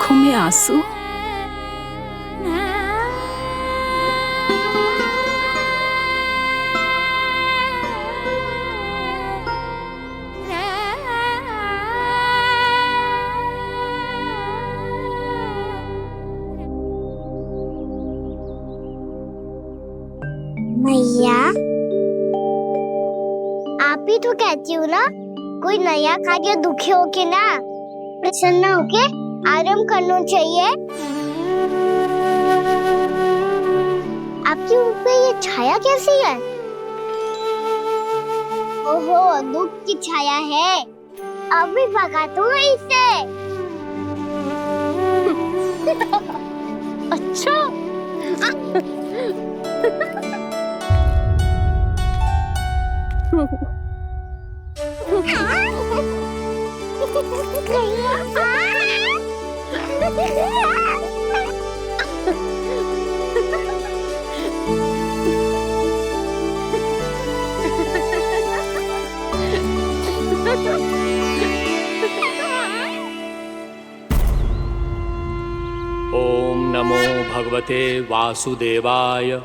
आंखों में आंसू। मैया, आप ही तो कहती हो ना, कोई नया कार्य दुखी होके ना प्रसन्न होके आराम करना चाहिए। आपके मुंह पे ये छाया कैसी है? ओहो, दुख की छाया है। अभी भगा दो इसे। अच्छा। ओम नमो भगवते वासुदेवाय।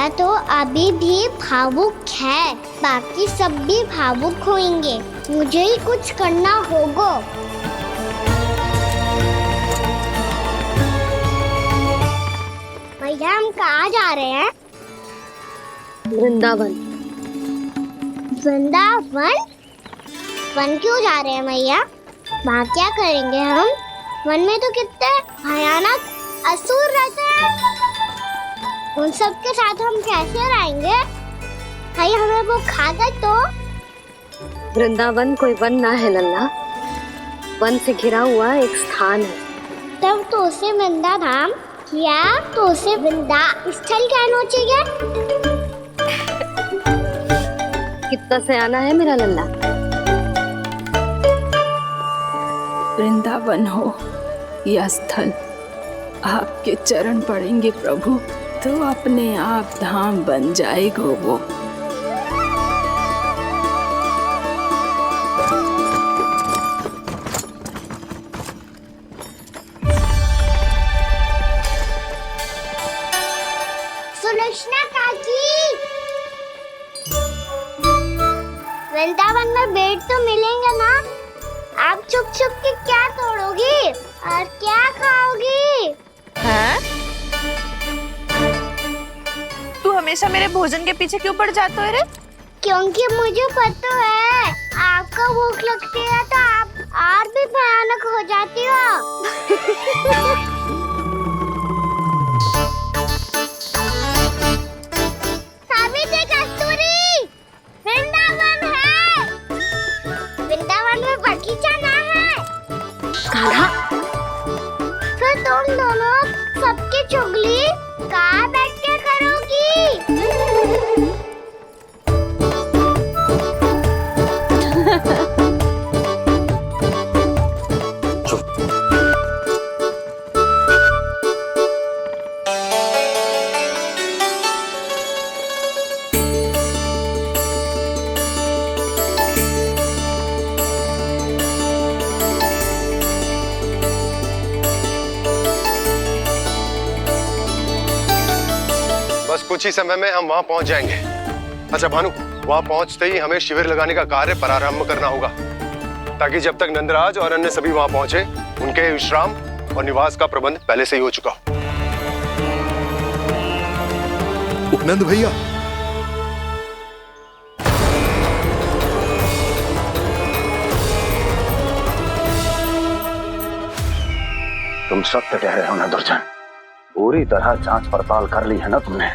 मैया तो अभी भी भावुक है, बाकी सब भी भावुक होंगे। मुझे ही कुछ करना होगा। भैया हम कहाँ जा रहे हैं? वृंदावन। वृंदावन? वन क्यों जा रहे हैं मैया? वहाँ क्या करेंगे हम? वन में तो कितने भयानक असुर रहते हैं। उन सब के साथ हम कैसे रहेंगे? भाई हमें वो खा गए तो? वृंदावन कोई वन ना है लल्ला, वन से घिरा हुआ एक स्थान है। तब तो उसे वृंदा धाम क्या तो उसे वृंदा स्थल कहना चाहिए। कितना सयाना है मेरा लल्ला। वृंदावन हो या स्थल, आपके चरण पड़ेंगे प्रभु तो अपने आप धाम बन जाएगा वो। सुलक्षणा काकी, वृंदावन में बेट तो मिलेंगे ना? आप छुप छुप के क्या तोड़ोगी और क्या खाओगी? हाँ? तू हमेशा मेरे भोजन के पीछे क्यों पड़ जाता है रे? क्योंकि मुझे पता है आपको भूख लगती है तो आप और भी भयानक हो जाती हो। सावित्री, कस्तूरी, वृंदावन है। वृंदावन में बगीचा ना है। कान्हा, फिर तुम दोनों सबकी चुगली कहाँ बैठ के करोगी? बस कुछ ही समय में हम वहां पहुंच जाएंगे। अच्छा भानु, वहां पहुंचते ही हमें शिविर लगाने का कार्य प्रारंभ करना होगा, ताकि जब तक नंदराज और अन्य सभी वहां पहुंचे उनके विश्राम और निवास का प्रबंध पहले से ही हो चुका हो। उपनंद भैया, तुम सत्य कह रहे हो ना दुर्जन, पूरी तरह जांच पड़ताल कर ली है ना तुमने?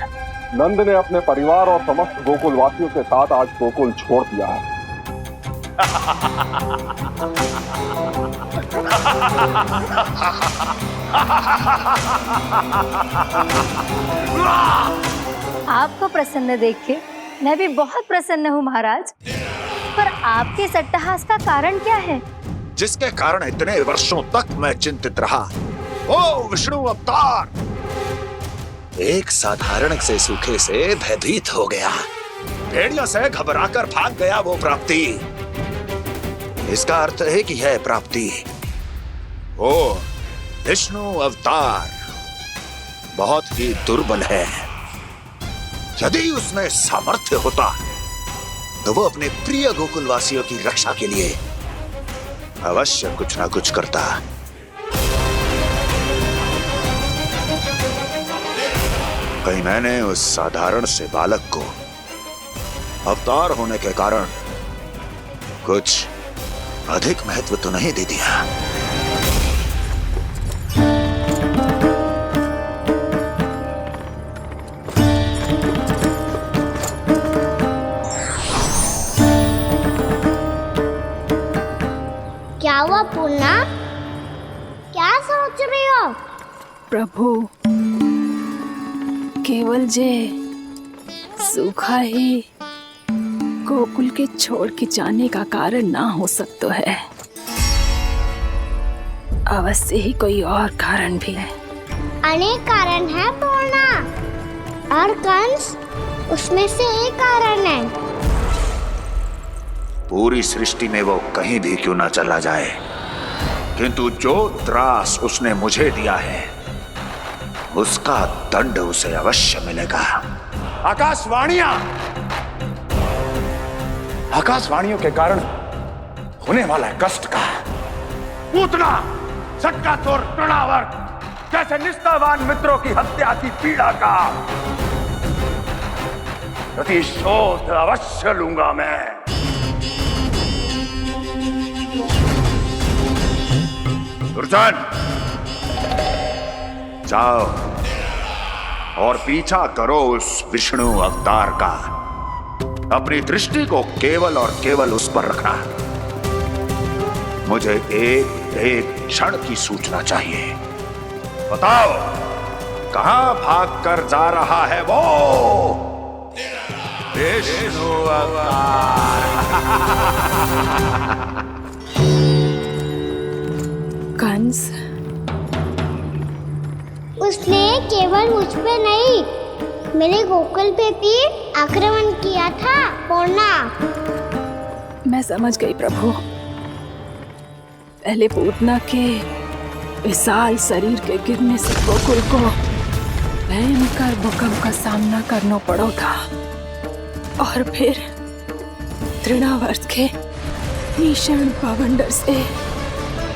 नंद ने अपने परिवार और समस्त गोकुल वासियों के साथ आज गोकुल छोड़ दिया है। आपको प्रसन्न देख के मैं भी बहुत प्रसन्न हूँ महाराज, पर आपके इस अट्टहास का कारण क्या है? जिसके कारण इतने वर्षों तक मैं चिंतित रहा। ओ विष्णु अवतार! एक साधारण से सूखे से भयभीत हो गया, भेड़ियों से घबराकर भाग गया वो प्राप्ति। इसका अर्थ है कि यह प्राप्ति ओ विष्णु अवतार बहुत ही दुर्बल है। यदि उसमें सामर्थ्य होता तो वो अपने प्रिय गोकुलवासियों की रक्षा के लिए अवश्य कुछ ना कुछ करता। कहीं मैंने उस साधारण से बालक को अवतार होने के कारण कुछ अधिक महत्व तो नहीं दे दिया। क्या हुआ पूर्णा? क्या सोच रही हो? प्रभु, केवल जे सूखा ही गोकुल के छोड़ के जाने का कारण ना हो सकता है, अवश्य ही कोई और कारण भी है। अनेक कारण है पूर्णा, और कंस उसमें से एक कारण है। पूरी सृष्टि में वो कहीं भी क्यों ना चला जाए, किंतु जो त्रास उसने मुझे दिया है उसका दंड उसे अवश्य मिलेगा। आकाशवाणियों के कारण होने वाला कष्ट का पूतना सटका चोर तृणावर्त जैसे निष्ठावान मित्रों की हत्या की पीड़ा का प्रतिशोध अवश्य लूंगा मैं। दुर्जन, जाओ और पीछा करो उस विष्णु अवतार का। अपनी दृष्टि को केवल और केवल उस पर रखना। मुझे एक क्षण की सूचना चाहिए। बताओ कहां भागकर जा रहा है वो विष्णु अवतार? कंस, उसने केवल मुझ पे नहीं, मेरे गोकुल पे भी आक्रमण किया था। पूर्णा, मैं समझ गई प्रभु। पहले पूतना के विशाल शरीर के गिरने से गोकुल को भयंकर भूकंप का सामना करना पड़ा था, और फिर तृणावर्त के भीषण पावंडर से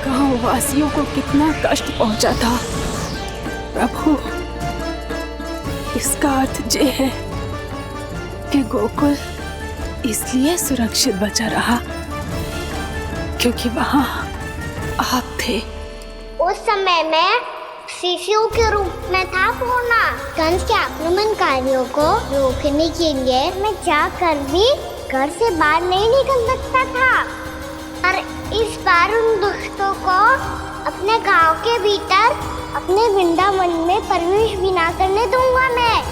गांव वासियों को कितना कष्ट पहुंचा था। प्रभु, इसका अर्थ ये है कि गोकुल इसलिए सुरक्षित बचा रहा क्योंकि वहां आप थे। उस समय मैं शिशु के रूप में था पूर्णा। कंस के आक्रमणकारियों को रोकने के लिए मैं जाकर भी घर से बाहर नहीं निकल सकता था, और इस बार उन दुष्टों को अपने गांव के भीतर अपने वृंदावन में प्रवेश भी ना करने दूंगा मैं।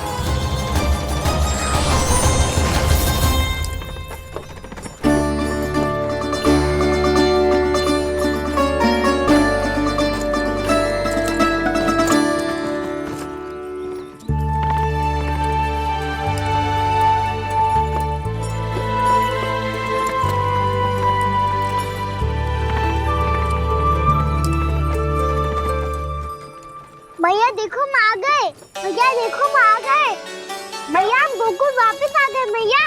भैया देखो हम आ गए। भैया देखो हम आ गए। भैया हम गोकुल वापस आ गए। भैया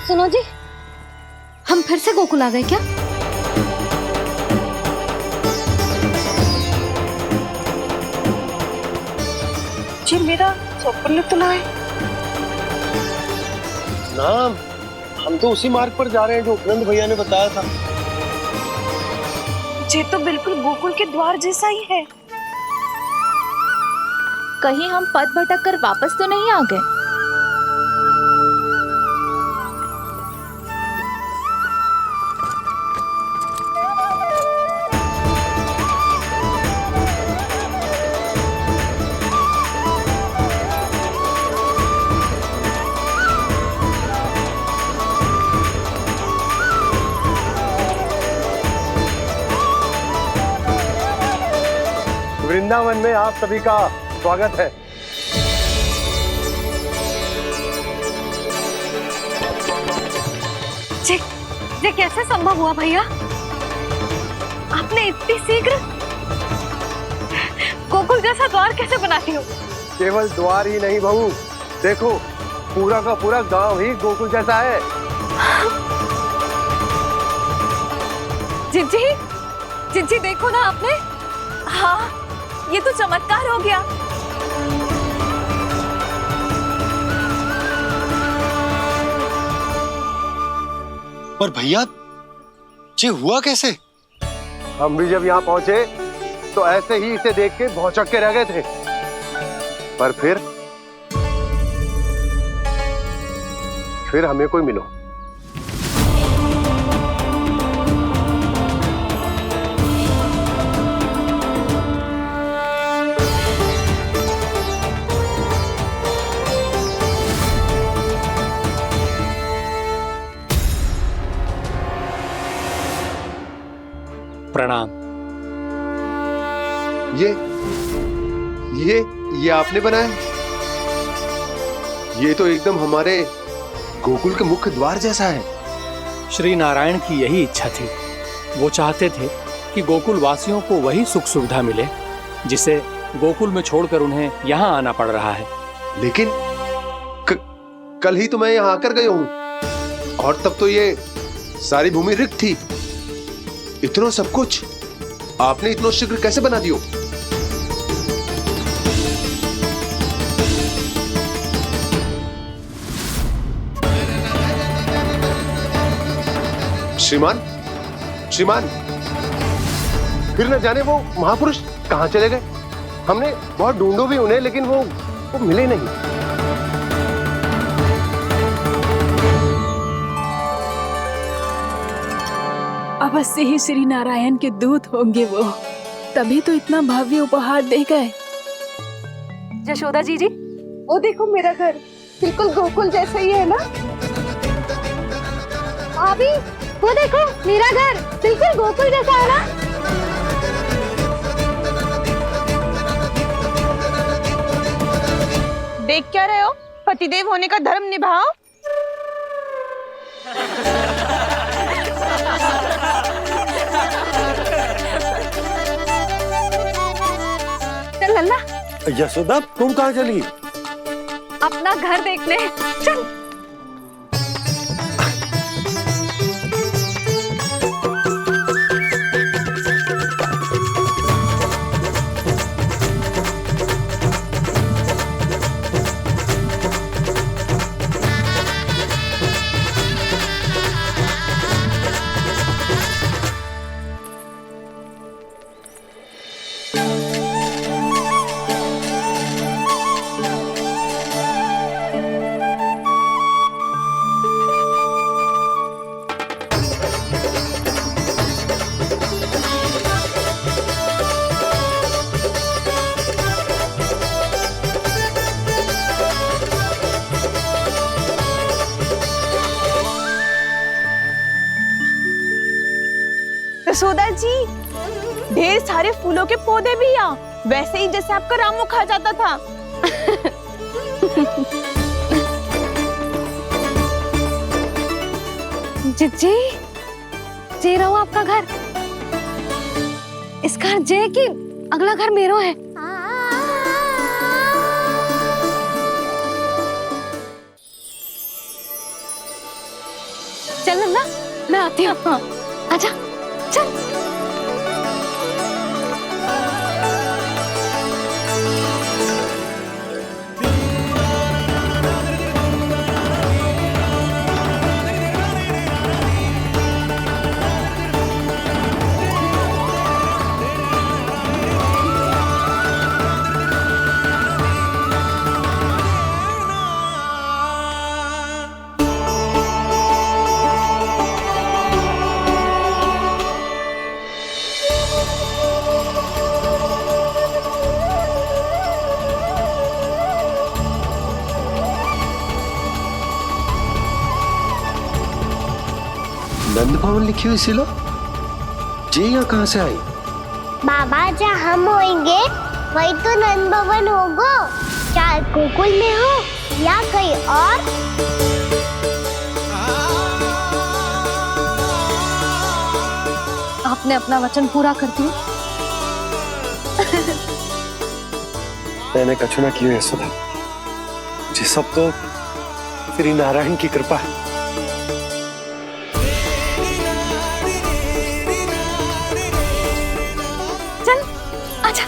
सुनो जी, हम फिर से गोकुल आ गए क्या? जी मेरा स्वप्न तो ना है। ना, हम तो उसी मार्ग पर जा रहे हैं जो उपनंद भैया ने बताया था। ये तो बिल्कुल गोकुल के द्वार जैसा ही है। कहीं हम पथ भटक कर वापस तो नहीं आ गए? वृंदावन में आप सभी का स्वागत है। ये कैसे संभव हुआ भैया? आपने इतनी शीघ्र गोकुल जैसा द्वार कैसे बनाती हो? केवल द्वार ही नहीं बहू, देखो पूरा का पूरा गांव ही गोकुल जैसा है। जिज्जी, जिज्जी देखो ना आपने। हाँ, ये तो चमत्कार हो गया। पर भैया ये हुआ कैसे? हम भी जब यहाँ पहुंचे तो ऐसे ही इसे देख के भौचक के रह गए थे, पर फिर हमें कोई मिलो। प्रणाम। ये आपने बनाया? ये तो एकदम हमारे गोकुल के मुख्य द्वार जैसा है। श्री नारायण की यही इच्छा थी। वो चाहते थे कि गोकुल वासियों को वही सुख सुविधा मिले जिसे गोकुल में छोड़कर उन्हें यहाँ आना पड़ रहा है। लेकिन कल ही तो मैं यहाँ आकर गया हूँ और तब तो ये सारी भूमि रिक्त थी। इतना सब कुछ आपने इतना शीघ्र कैसे बना दियो? श्रीमान, श्रीमान, फिर न जाने वो महापुरुष कहां चले गए। हमने बहुत ढूंढो भी उन्हें, लेकिन वो मिले नहीं। अवश्य ही श्री नारायण के दूत होंगे वो, तभी तो इतना भव्य उपहार दे गए। यशोदा जी, वो देखो मेरा घर बिल्कुल गोकुल जैसा ही है ना। भाभी, वो देखो मेरा घर बिल्कुल गोकुल जैसा है ना। देख क्या रहे हो? पतिदेव होने का धर्म निभाओ। चल लल्ला, यशोदा तुम कहाँ चली? अपना घर देखने चल। यशोदा जी, ढेर सारे फूलों के पौधे भी यहाँ, वैसे ही जैसे आपका रामू खा जाता था। जिज्जी, जे रहो आपका घर। इस घर जे की अगला घर मेरो है। चल नन्ना, मैं आती हूँ। आजा, चल। नंद भवन लिखी हुई सिलो, जे यहाँ कहाँ से आई? बाबा, जहाँ हम होंगे वही तो नंद भवन होगा। चाहे गोकुल में हो या कहीं और। आपने अपना वचन पूरा कर दिया। मैंने कछु ना किया है सुधा, ये सब तो श्री नारायण की कृपा है। चल, आजा।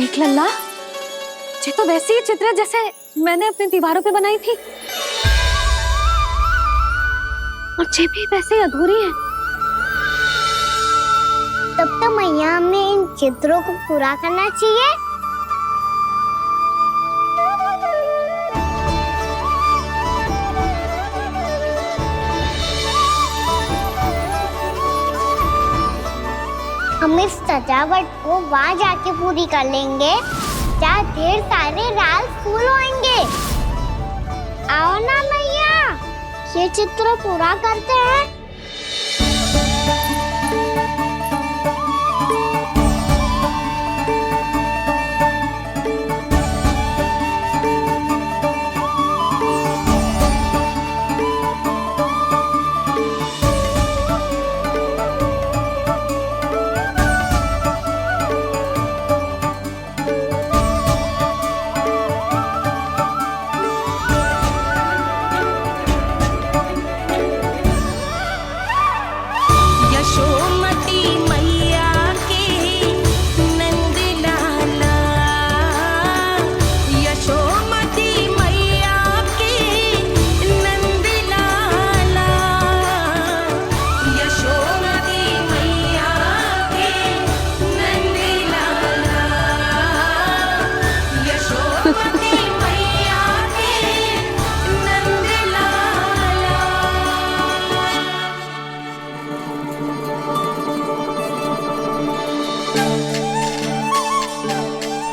देख लल्ला, ये तो वैसी ही चित्र है जैसे मैंने अपनी दीवारों पे बनाई थी, और ये भी वैसे ही अधूरी है। तब तो मैया हमें इन चित्रों को पूरा करना चाहिए। हम इस सजावट को वहाँ जाके पूरी कर लेंगे जहाँ ढेर सारे लाल फूल होंगे। आओ ना मैया, ये चित्र पूरा करते हैं।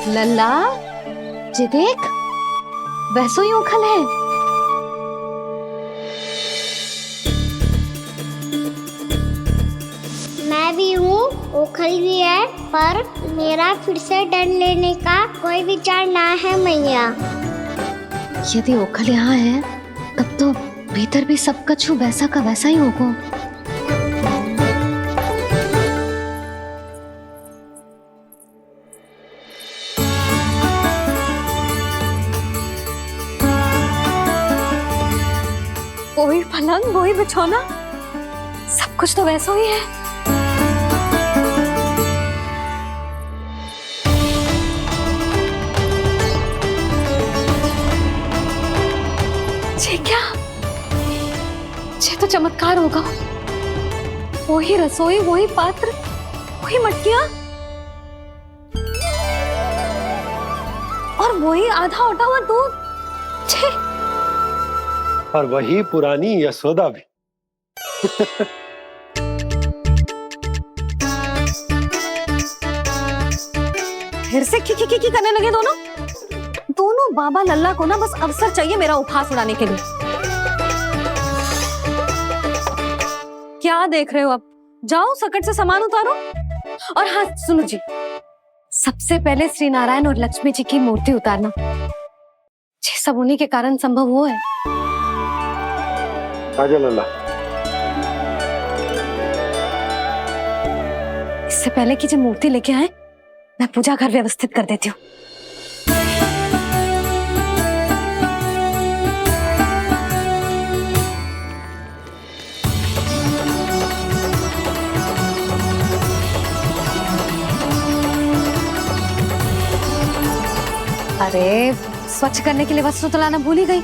लल्ला, ये देख, वैसो ही उखल है। मैं भी हूँ, उखल भी है, पर मेरा फिर से डर लेने का कोई विचार ना है मैया। यदि उखल यहाँ है, तब तो भीतर भी सब कुछ वैसा का वैसा ही होगा। वही पलंग, वही बिछौना, सब कुछ तो वैसा ही है। ये क्या? ये तो चमत्कार होगा। वही रसोई, वही पात्र, वही मटकियां, और वही आधा उटा हुआ दूध। छे! और वही पुरानी यशोदा भी। फिर से की करने लगे दोनों बाबा लल्ला को ना बस अवसर चाहिए मेरा उपहास उड़ाने के लिए। क्या देख रहे हो? अब जाओ, सकट से सामान उतारो। और हाँ सुनो जी, सबसे पहले श्री नारायण और लक्ष्मी जी की मूर्ति उतारना। ये सब उन्हीं के कारण संभव हुआ है। आजा लल्ला। इससे पहले कि जो मूर्ति लेके आए, मैं पूजा घर व्यवस्थित कर देती हूँ। अरे, स्वच्छ करने के लिए वस्त्र तो लाना भूल ही गई।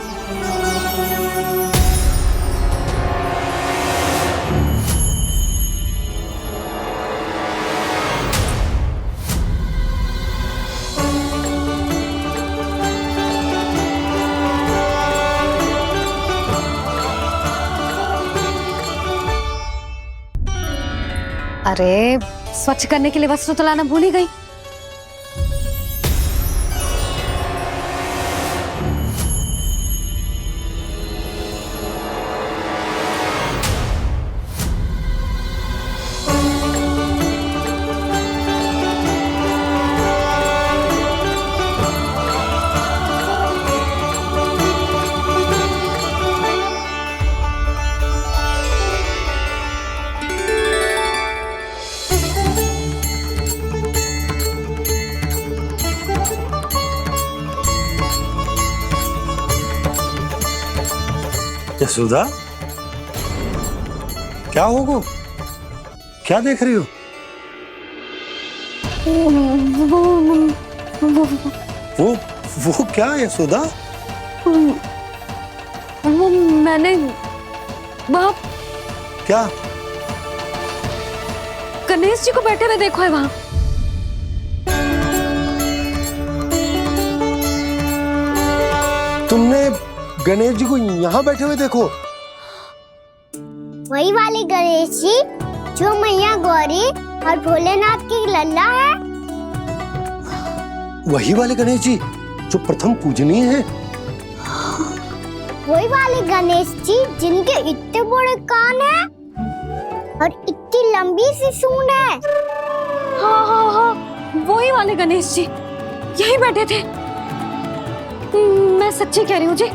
अरे, स्वच्छ करने के लिए वस्त्र तो लाना भूल ही गई। यशोदा, क्या होगा? क्या देख रही हो? वो क्या है यशोदा? वो मैंने वहाँ क्या? गणेश जी को बैठे हुए देखो है वहाँ। तुमने गणेश जी को यहाँ बैठे हुए देखो? वही वाले गणेश जी जो मैया गौरी और भोलेनाथ की लल्ला है। वही वाले गणेश जी जो प्रथम पूजनीय है? वही वाले गणेश जी जिनके इतने बड़े कान हैं और इतनी लंबी सी सूंड है। हाँ हाँ हाँ, वही वाले गणेश जी यही बैठे थे। मैं सच्ची कह रही हूँ जी,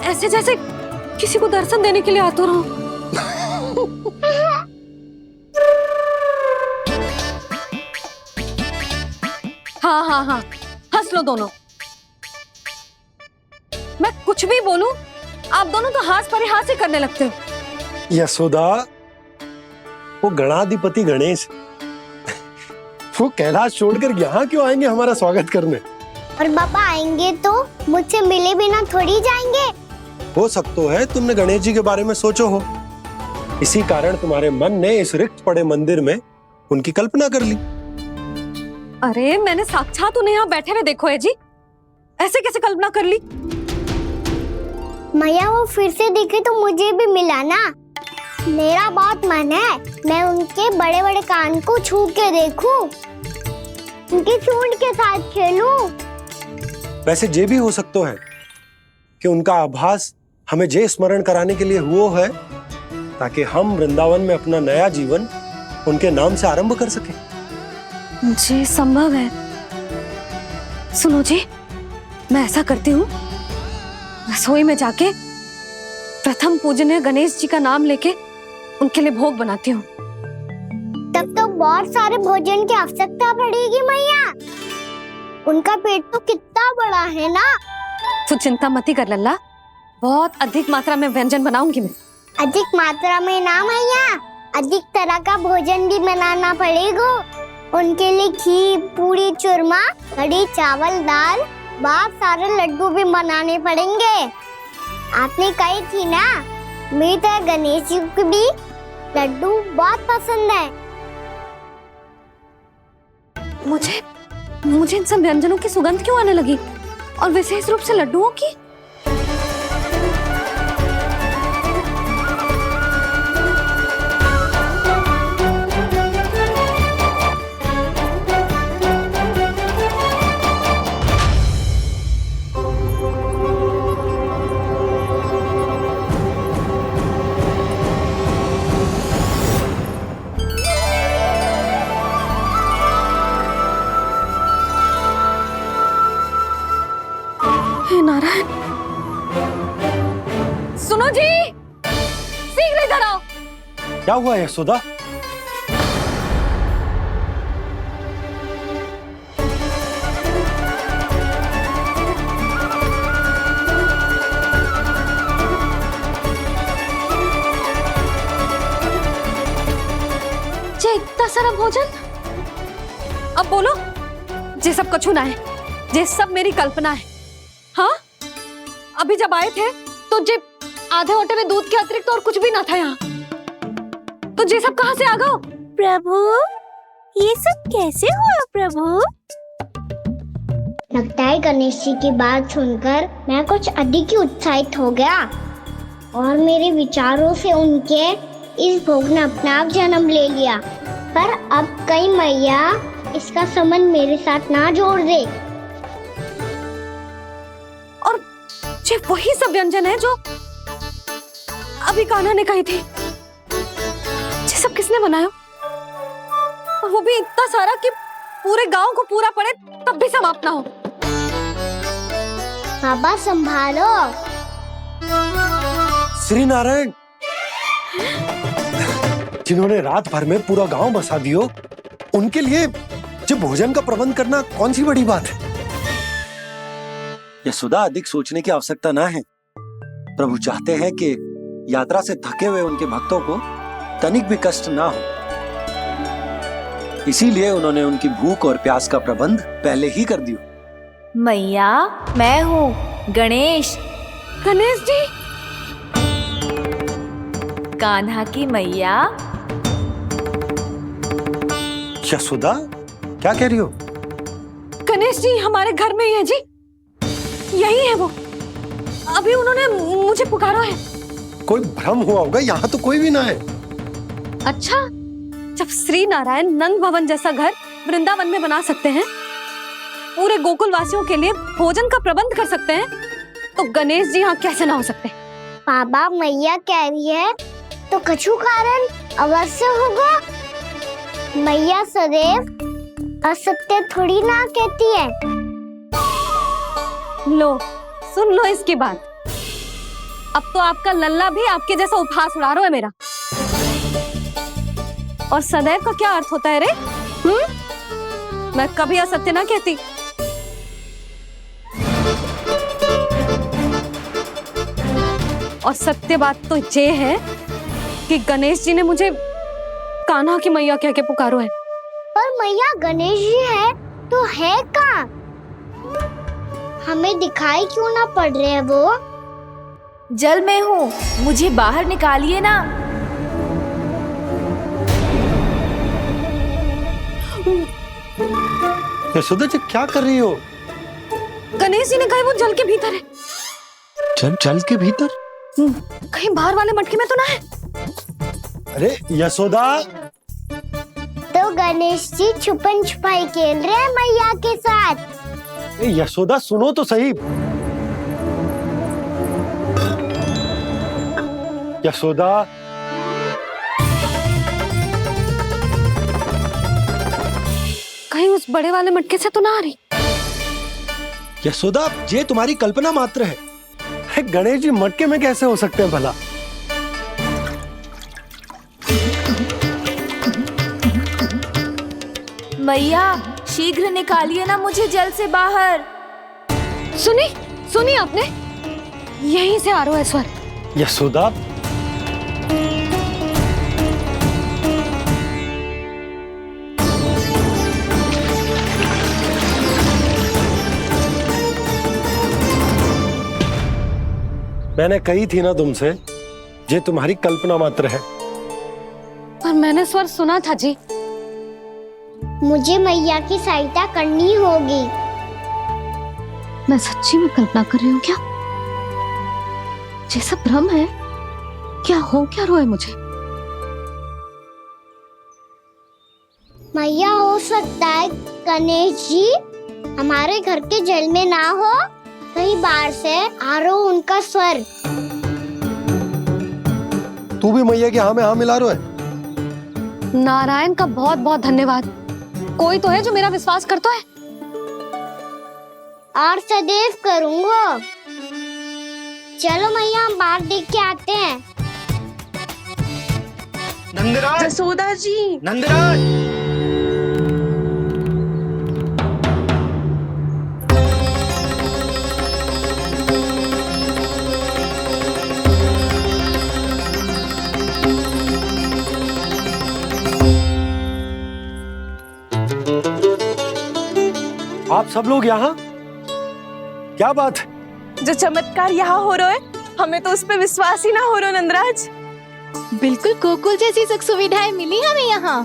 ऐसे जैसे किसी को दर्शन देने के लिए आतुर हूँ। हाँ हाँ हाँ, हंस लो दोनों। मैं कुछ भी बोलूं, आप दोनों तो हास परिहास ही करने लगते हो। यशोदा, वो गणाधिपति गणेश वो कैलाश छोड़कर यहाँ क्यों आएंगे हमारा स्वागत करने? और बाबा आएंगे तो मुझसे मिले बिना थोड़ी जाएंगे। हो सकता है तुमने गणेश जी के बारे में सोचो हो, इसी कारण तुम्हारे मन ने इस रिक्त पड़े मंदिर में उनकी कल्पना कर ली। अरे मैंने साक्षात उन्हें यहाँ बैठे हुए देखो है जी, ऐसे कैसे कल्पना कर ली? मैया वो फिर से दिखे तो मुझे भी मिला ना। मेरा बहुत मन है मैं उनके बड़े बड़े कान को छू के देखूं, उनकी सूंड के साथ खेलूं। वैसे ये भी हो सकता है कि उनका आभास हमें जे स्मरण कराने के लिए हुआ है ताकि हम वृंदावन में अपना नया जीवन उनके नाम से आरंभ कर सके। जी संभव है। सुनो जी, मैं ऐसा करती हूँ, रसोई में जाके प्रथम पूजनीय गणेश जी का नाम लेके उनके लिए भोग बनाती हूँ। तब तो बहुत सारे भोजन की आवश्यकता पड़ेगी मैया, उनका पेट तो कितना बड़ा है ना। तू चिंता मत कर लल्ला, बहुत अधिक मात्रा में व्यंजन बनाऊंगी मैं। अधिक मात्रा में ना मैया, अधिक तरह का भोजन भी बनाना पड़ेगा। उनके लिए खीर, पूरी, चूरमा, कढ़ी, चावल, दाल, बहुत सारे लड्डू भी बनाने पड़ेंगे। आपने कही थी ना, मीठ है गणेश जी को भी लड्डू बहुत पसंद है। मुझे इन सब व्यंजनों की सुगंध क्यों आने लगी, और विशेष रूप से लड्डुओं की? नारायण, सुनो जी, शीघ्र इधर आओ। क्या हुआ यशोदा? जे इतना सारा भोजन, अब बोलो, जे सब कछु ना है, जे सब मेरी कल्पना है। हाँ, अभी जब आए थे तो जे आधे ओटे में दूध के अतिरिक्त और कुछ भी ना था यहाँ, तो जे सब कहाँ से आ गए? प्रभु, ये सब कैसे हुआ प्रभु? लगता है गणेश जी की बात सुनकर मैं कुछ अधिक ही उत्साहित हो गया और मेरे विचारों से उनके इस भोग ने अपना आप जन्म ले लिया। पर अब कहीं मैया इसका संबंध मेरे साथ ना जोड़ दे। ये वही सब व्यंजन है जो अभी कान्हा ने कही थी। ये सब किसने बनाया? और वो भी इतना सारा कि पूरे गांव को पूरा पड़े तब भी समाप्त ना हो। बाबा संभालो। श्री नारायण, जिन्होंने रात भर में पूरा गांव बसा दियो, उनके लिए जो भोजन का प्रबंध करना कौन सी बड़ी बात है? यशोदा, अधिक सोचने की आवश्यकता ना है। प्रभु चाहते हैं कि यात्रा से थके हुए उनके भक्तों को तनिक भी कष्ट ना हो, इसीलिए उन्होंने उनकी भूख और प्यास का प्रबंध पहले ही कर दिया। मैया, मैं हूँ गणेश। गणेश जी, कान्हा की मैया। यशोदा, क्या कह रही हो? गणेश जी हमारे घर में ही है जी, यही है वो। अभी उन्होंने मुझे पुकारा है। कोई भ्रम हुआ होगा, यहाँ तो कोई भी ना है। अच्छा, जब श्री नारायण नंद भवन जैसा घर वृंदावन में बना सकते हैं, पूरे गोकुल वासियों के लिए भोजन का प्रबंध कर सकते हैं, तो गणेश जी यहाँ कैसे ना हो सकते? बाबा, मैया कह रही है तो कछु कारण अवश्य होगा। मैया सदैव असत्य थोड़ी ना कहती है। लो, सुन लो इसकी बात। अब तो आपका लल्ला भी आपके जैसा उपहास उड़ा रहा है मेरा। और सदैव का क्या अर्थ होता है रे? मैं कभी असत्य ना कहती। और सत्य बात तो ये है कि गणेश जी ने मुझे कान्हा की मैया कह के पुकारो है। पर मैया गणेश जी है तो है कहाँ? हमें दिखाई क्यों ना पड़ रहे हैं वो? जल में हूँ, मुझे बाहर निकालिए ना। यशोदा जी, क्या कर रही हो? गणेश जी ने कहा वो जल के भीतर है। जल के भीतर? कहीं बाहर वाले मटके में तो ना है? अरे यशोदा! तो गणेश जी छुपन छुपाई खेल रहे हैं मैया के साथ। यशोदा, सुनो तो सही। यशोदा, कहीं उस बड़े वाले मटके से तो ना आ रही? यशोदा, ये तुम्हारी कल्पना मात्र है। गणेश जी मटके में कैसे हो सकते हैं भला? मैया, शीघ्र निकालिए ना मुझे जल से बाहर। सुनी आपने? यहीं से आ रहा है स्वर। यशोदा, मैंने कही थी ना तुमसे, ये तुम्हारी कल्पना मात्र है। पर मैंने स्वर सुना था जी। मुझे मैया की सहायता करनी होगी। मैं सच्ची में कल्पना कर रही हूँ क्या? ये सब भ्रम है क्या? हो क्या रहा है मुझे? मैया, हो सकता है गणेश जी हमारे घर के जल में ना हो, कहीं बाहर से आ रहा हो उनका स्वर। तू भी मैया के हाँ में हाँ मिला रहा है। नारायण का बहुत बहुत धन्यवाद। कोई तो है जो मेरा विश्वास करता है। और सदैव करूंगा। चलो मैया, हम बाहर देख के आते हैं। नंदराज, यशोदा जी, नंदराज। आप सब लोग यहाँ? क्या बात है? जो चमत्कार यहाँ हो रहा है, हमें तो उस पे विश्वास ही ना हो रहा नंदराज। बिल्कुल गोकुल जैसी सुख सुविधाएं मिली हमें यहाँ।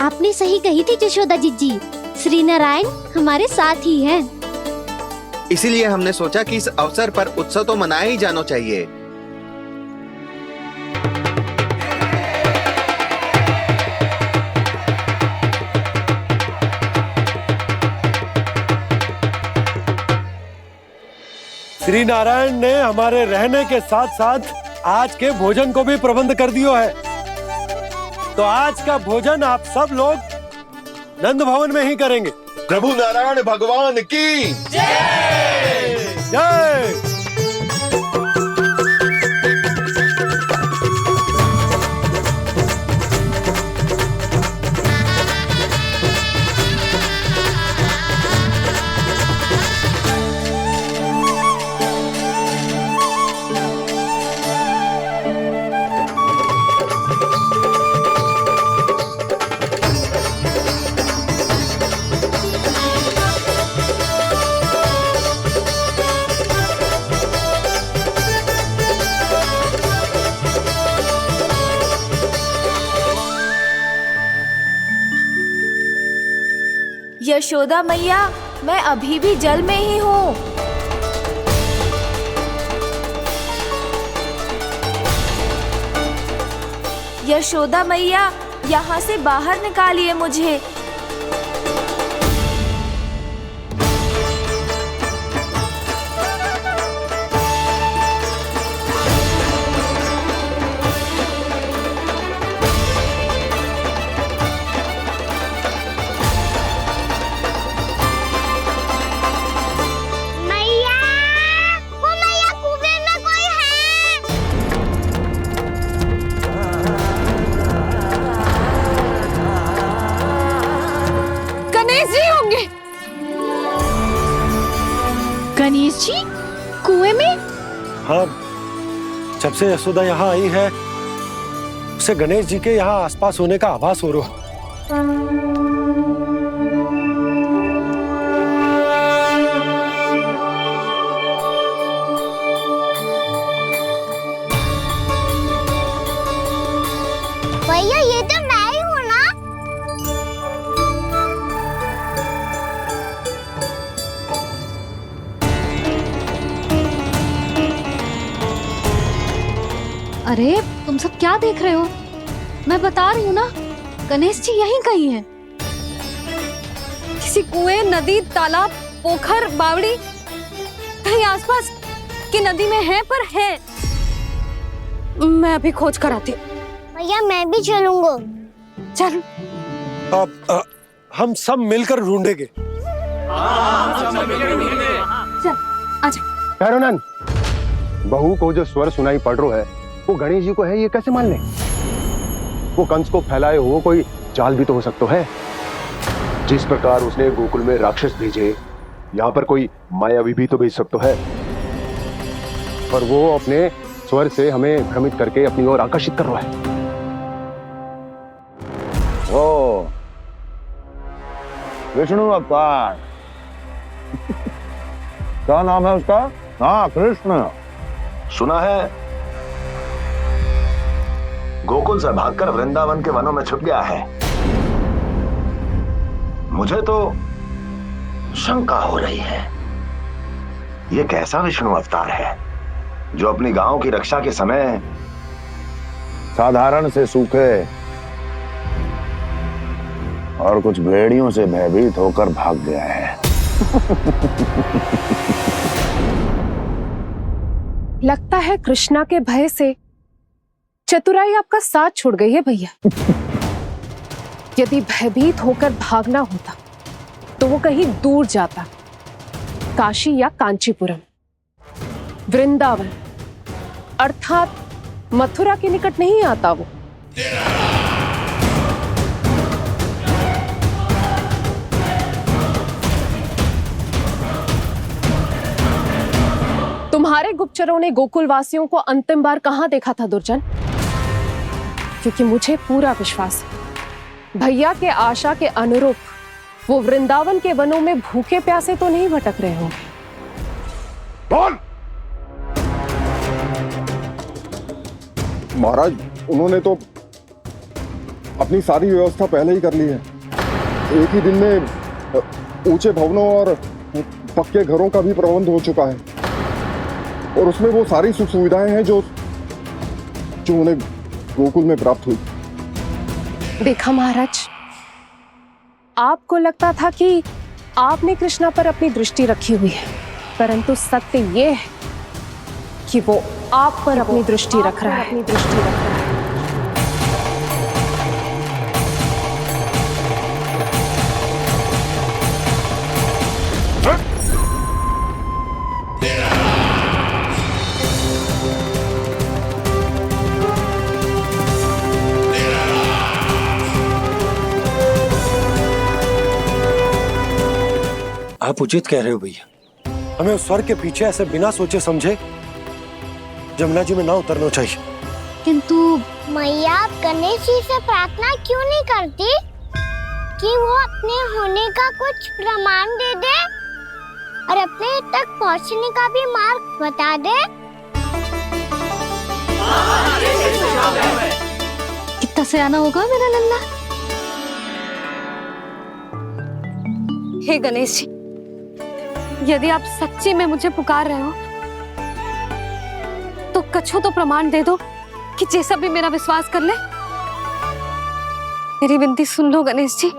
आपने सही कही थी यशोदा जीजी, श्री नारायण हमारे साथ ही हैं। इसीलिए हमने सोचा कि इस अवसर पर उत्सव तो मनाया ही जाना चाहिए। श्री नारायण ने हमारे रहने के साथ साथ आज के भोजन को भी प्रबंध कर दिया है। तो आज का भोजन आप सब लोग नंद भवन में ही करेंगे। प्रभु नारायण भगवान की जय जय। यशोदा मैया, मैं अभी भी जल में ही हूँ। यशोदा मैया, यहाँ से बाहर निकालिए मुझे। मैया, वो मैया कुएं में कोई है। गणेश जी होंगे। गणेश जी कुएं में? हाँ, जब से यशोदा यहाँ आई है उसे गणेश जी के यहाँ आसपास होने का आभास हो रहा। भैया ये तो मैं ही हूँ ना। अरे तुम सब क्या देख रहे हो? मैं बता रही हूँ ना, गणेश जी यहीं कहीं हैं। किसी कुएं, नदी, तालाब, पोखर, बावड़ी कहीं आसपास की नदी में है, पर है। मैं अभी खोज कर आती हूँ। भैया मैं भी चलूंगा। चल। अब हम सब मिलकर ढूंढेंगे। चल आजा। भैरवनंद, बहू को जो स्वर सुनाई पड़ रहा है वो गणेश जी को है, ये कैसे मान ले? वो कंस को फैलाए हुए कोई चाल भी तो हो सकता है। जिस प्रकार उसने गोकुल में राक्षस भेजे, यहाँ पर कोई मायावी भी तो भेज सकता है। पर वो अपने स्वर से हमें भ्रमित करके अपनी ओर आकर्षित कर रहा है। ओ विष्णु अवतार। क्या नाम है उसका? हाँ, कृष्ण। सुना है गोकुल से भागकर वृंदावन के वनों में छुप गया है। मुझे तो शंका हो रही है, ये कैसा विष्णु अवतार है जो अपनी गांव की रक्षा के समय साधारण से सूखे और कुछ भेड़ियों से भयभीत होकर भाग गया है। लगता है कृष्णा के भय से चतुराई आपका साथ छोड़ गई है भैया। यदि भयभीत होकर भागना होता तो वो कहीं दूर जाता, काशी या कांचीपुरम, वृंदावन अर्थात मथुरा के निकट नहीं आता वो। तुम्हारे गुप्तचरों ने गोकुल वासियों को अंतिम बार कहां देखा था दुर्जन? क्योंकि मुझे पूरा विश्वास है भैया के आशा के अनुरूप वो वृंदावन के वनों में भूखे प्यासे तो नहीं भटक रहे होंगे। बोल! महाराज, उन्होंने तो अपनी सारी व्यवस्था पहले ही कर ली है। एक ही दिन में ऊंचे भवनों और पक्के घरों का भी प्रबंध हो चुका है, और उसमें वो सारी सुख सुविधाएं हैं जो उन्हें गोकुल में प्राप्त हुई। देखा महाराज, आपको लगता था कि आपने कृष्णा पर अपनी दृष्टि रखी हुई है, परंतु सत्य ये है कि वो आप पर अपनी दृष्टि रख रहा है। आप उचित कह रहे हो भैया, हमें उस स्वर के पीछे ऐसे बिना सोचे समझे जमुना जी में ना उतरना चाहिए। किंतु मैया, आप गणेश जी से प्रार्थना क्यों नहीं करती कि वो अपने होने का कुछ प्रमाण दे दे और अपने तक पहुंचने का भी मार्ग बता दे? कितना सयाना होगा मेरा लल्ला। हे गणेश जी, यदि आप सच्ची में मुझे पुकार रहे हो तो कछु तो प्रमाण दे दो कि जैसा भी मेरा विश्वास कर ले। मेरी विनती सुन लो गणेश जी।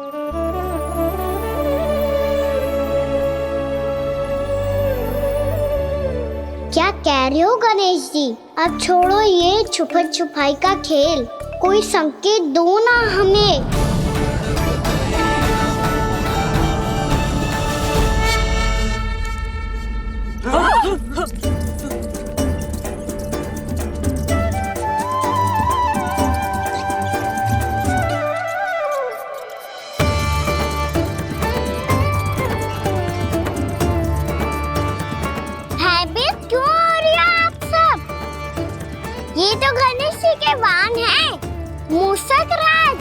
क्या कह रहे हो गणेश जी? अब छोड़ो ये छुपन छुपाई का खेल, कोई संकेत दो ना हमें। भयभीत क्यों हो रही हो आप सब? ये तो गणेश जी के वाहन हैं, मूषक राज।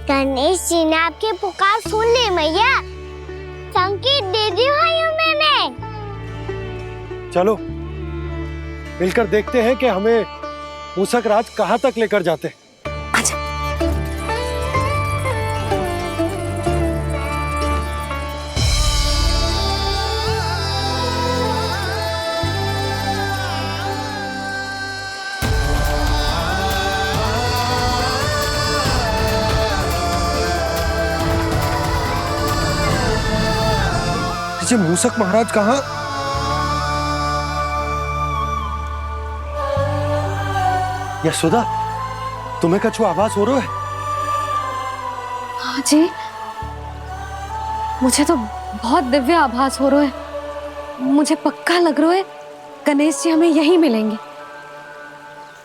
गणेश जी ने आपकी पुकार सुन ली मैया, संकेत दे दी भाइयों मैंने। चलो मिलकर देखते हैं कि हमें मूषक राज कहाँ तक लेकर जाते हैं। ये मूषक महाराज कहाँ? यशोदा, तुम्हें कछु आभास हो रहा है? हाँ जी, मुझे तो बहुत दिव्य आभास हो रहा है। मुझे पक्का लग रहा है गणेश जी हमें यहीं मिलेंगे।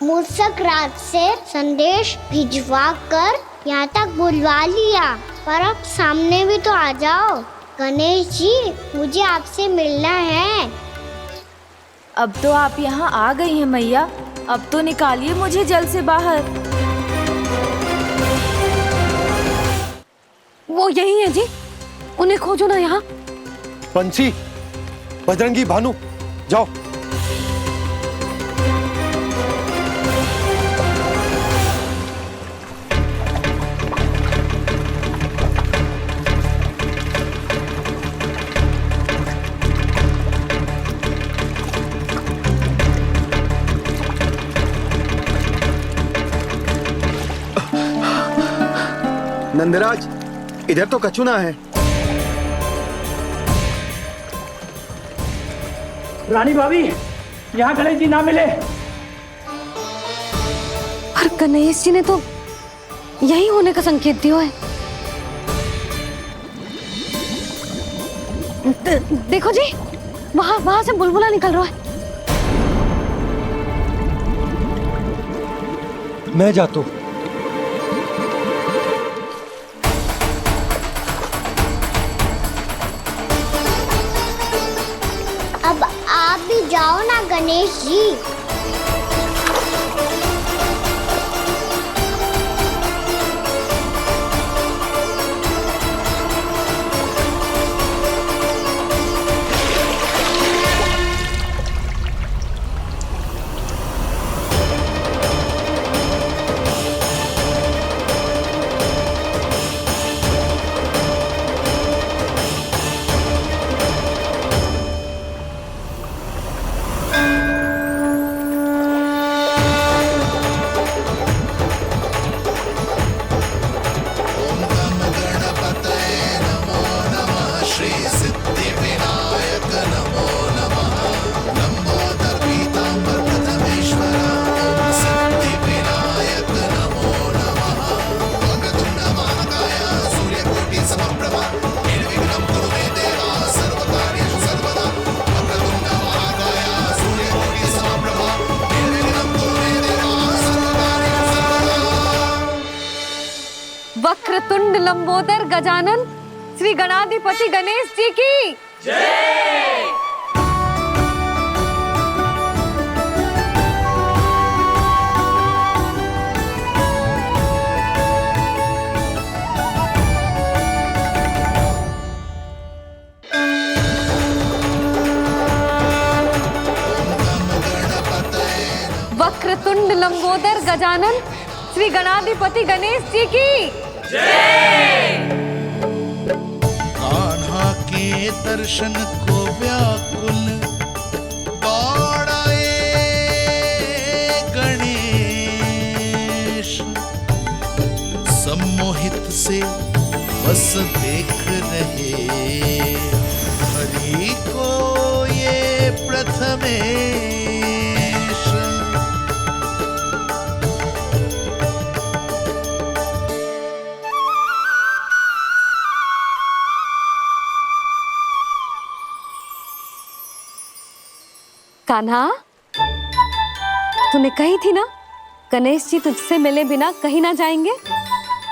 मूषक राज से संदेश भिजवा कर यहाँ तक बुलवा लिया, पर अब सामने भी तो आ जाओ। गणेश जी, मुझे आपसे मिलना है। अब तो आप यहाँ आ गई हैं मैया, अब तो निकालिए मुझे जल से बाहर। वो यही है जी, उन्हें खोजो ना यहाँ। पंछी, बजरंगी, भानु, जाओ। नंदराज, इधर तो कछुना है। रानी भाभी, यहाँ गणेश जी ना मिले। पर गणेश जी ने तो यही होने का संकेत दिया है। देखो जी, वहां से बुलबुला निकल रहा है। मैं जाता हूँ। अब आप भी जाओ ना गणेश जी। वक्रतुंड लंबोदर गजानन श्री गणाधिपति गणेश जी की जय। वक्रतुंड लंबोदर गजानन श्री गणाधिपति गणेश जी की कान्हा के दर्शन को व्याकुल दौड़ाए गणेश, सम्मोहित से बस देख रहे हरि को ये प्रथमेश। कान्हा, तूने कही थी ना गणेश जी तुझसे मिले बिना कहीं ना जाएंगे।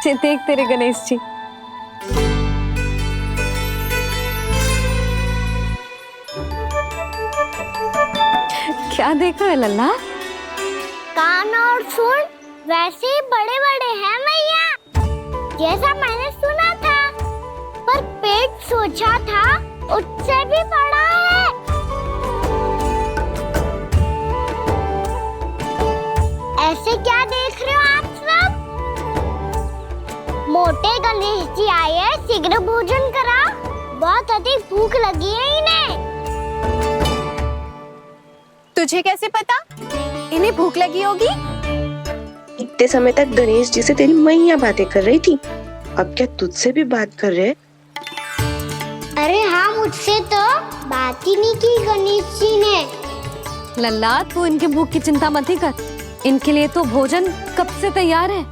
देख तेरे गणेश जी। क्या देख रहे लल्ला? कान और सुन वैसे ही बड़े बड़े हैं मैया, जैसा मैंने सुना था, पर पेट सोचा था उससे भी बड़ा है। ऐसे क्या देख रहे हो आप सब? मोटे गणेश जी आए हैं, शीघ्र भोजन करा, बहुत अधिक भूख लगी है इन्हें। तुझे कैसे पता इन्हें भूख लगी होगी? इतने समय तक गणेश जी से तेरी मैया बातें कर रही थी, अब क्या तुझसे भी बात कर रहे? अरे हाँ, मुझसे तो बात ही नहीं की गणेश जी ने। लल्ला, तू इनके भूख की चिंता मत ही कर, इनके लिए तो भोजन कब से तैयार है।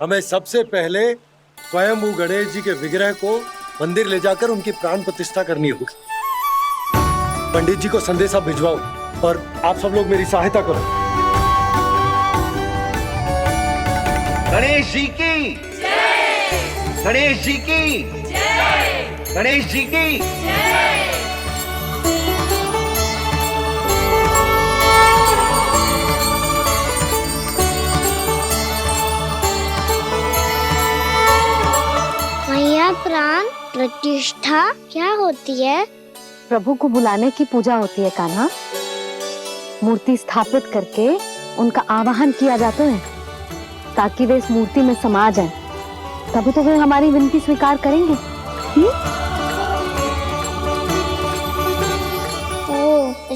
हमें सबसे पहले स्वयं गणेश जी के विग्रह को मंदिर ले जाकर उनकी प्राण प्रतिष्ठा करनी होगी। पंडित जी को संदेशा भिजवाओ और आप सब लोग मेरी सहायता करो। गणेश जी की जय, गणेश जी की जय, गणेश जी की जय। मैया, प्राण प्रतिष्ठा क्या होती है? प्रभु को बुलाने की पूजा होती है कान्हा। मूर्ति स्थापित करके उनका आवाहन किया जाता है ताकि वे इस मूर्ति में समा जाएं। तभी तो वे हमारी विनती स्वीकार करेंगे।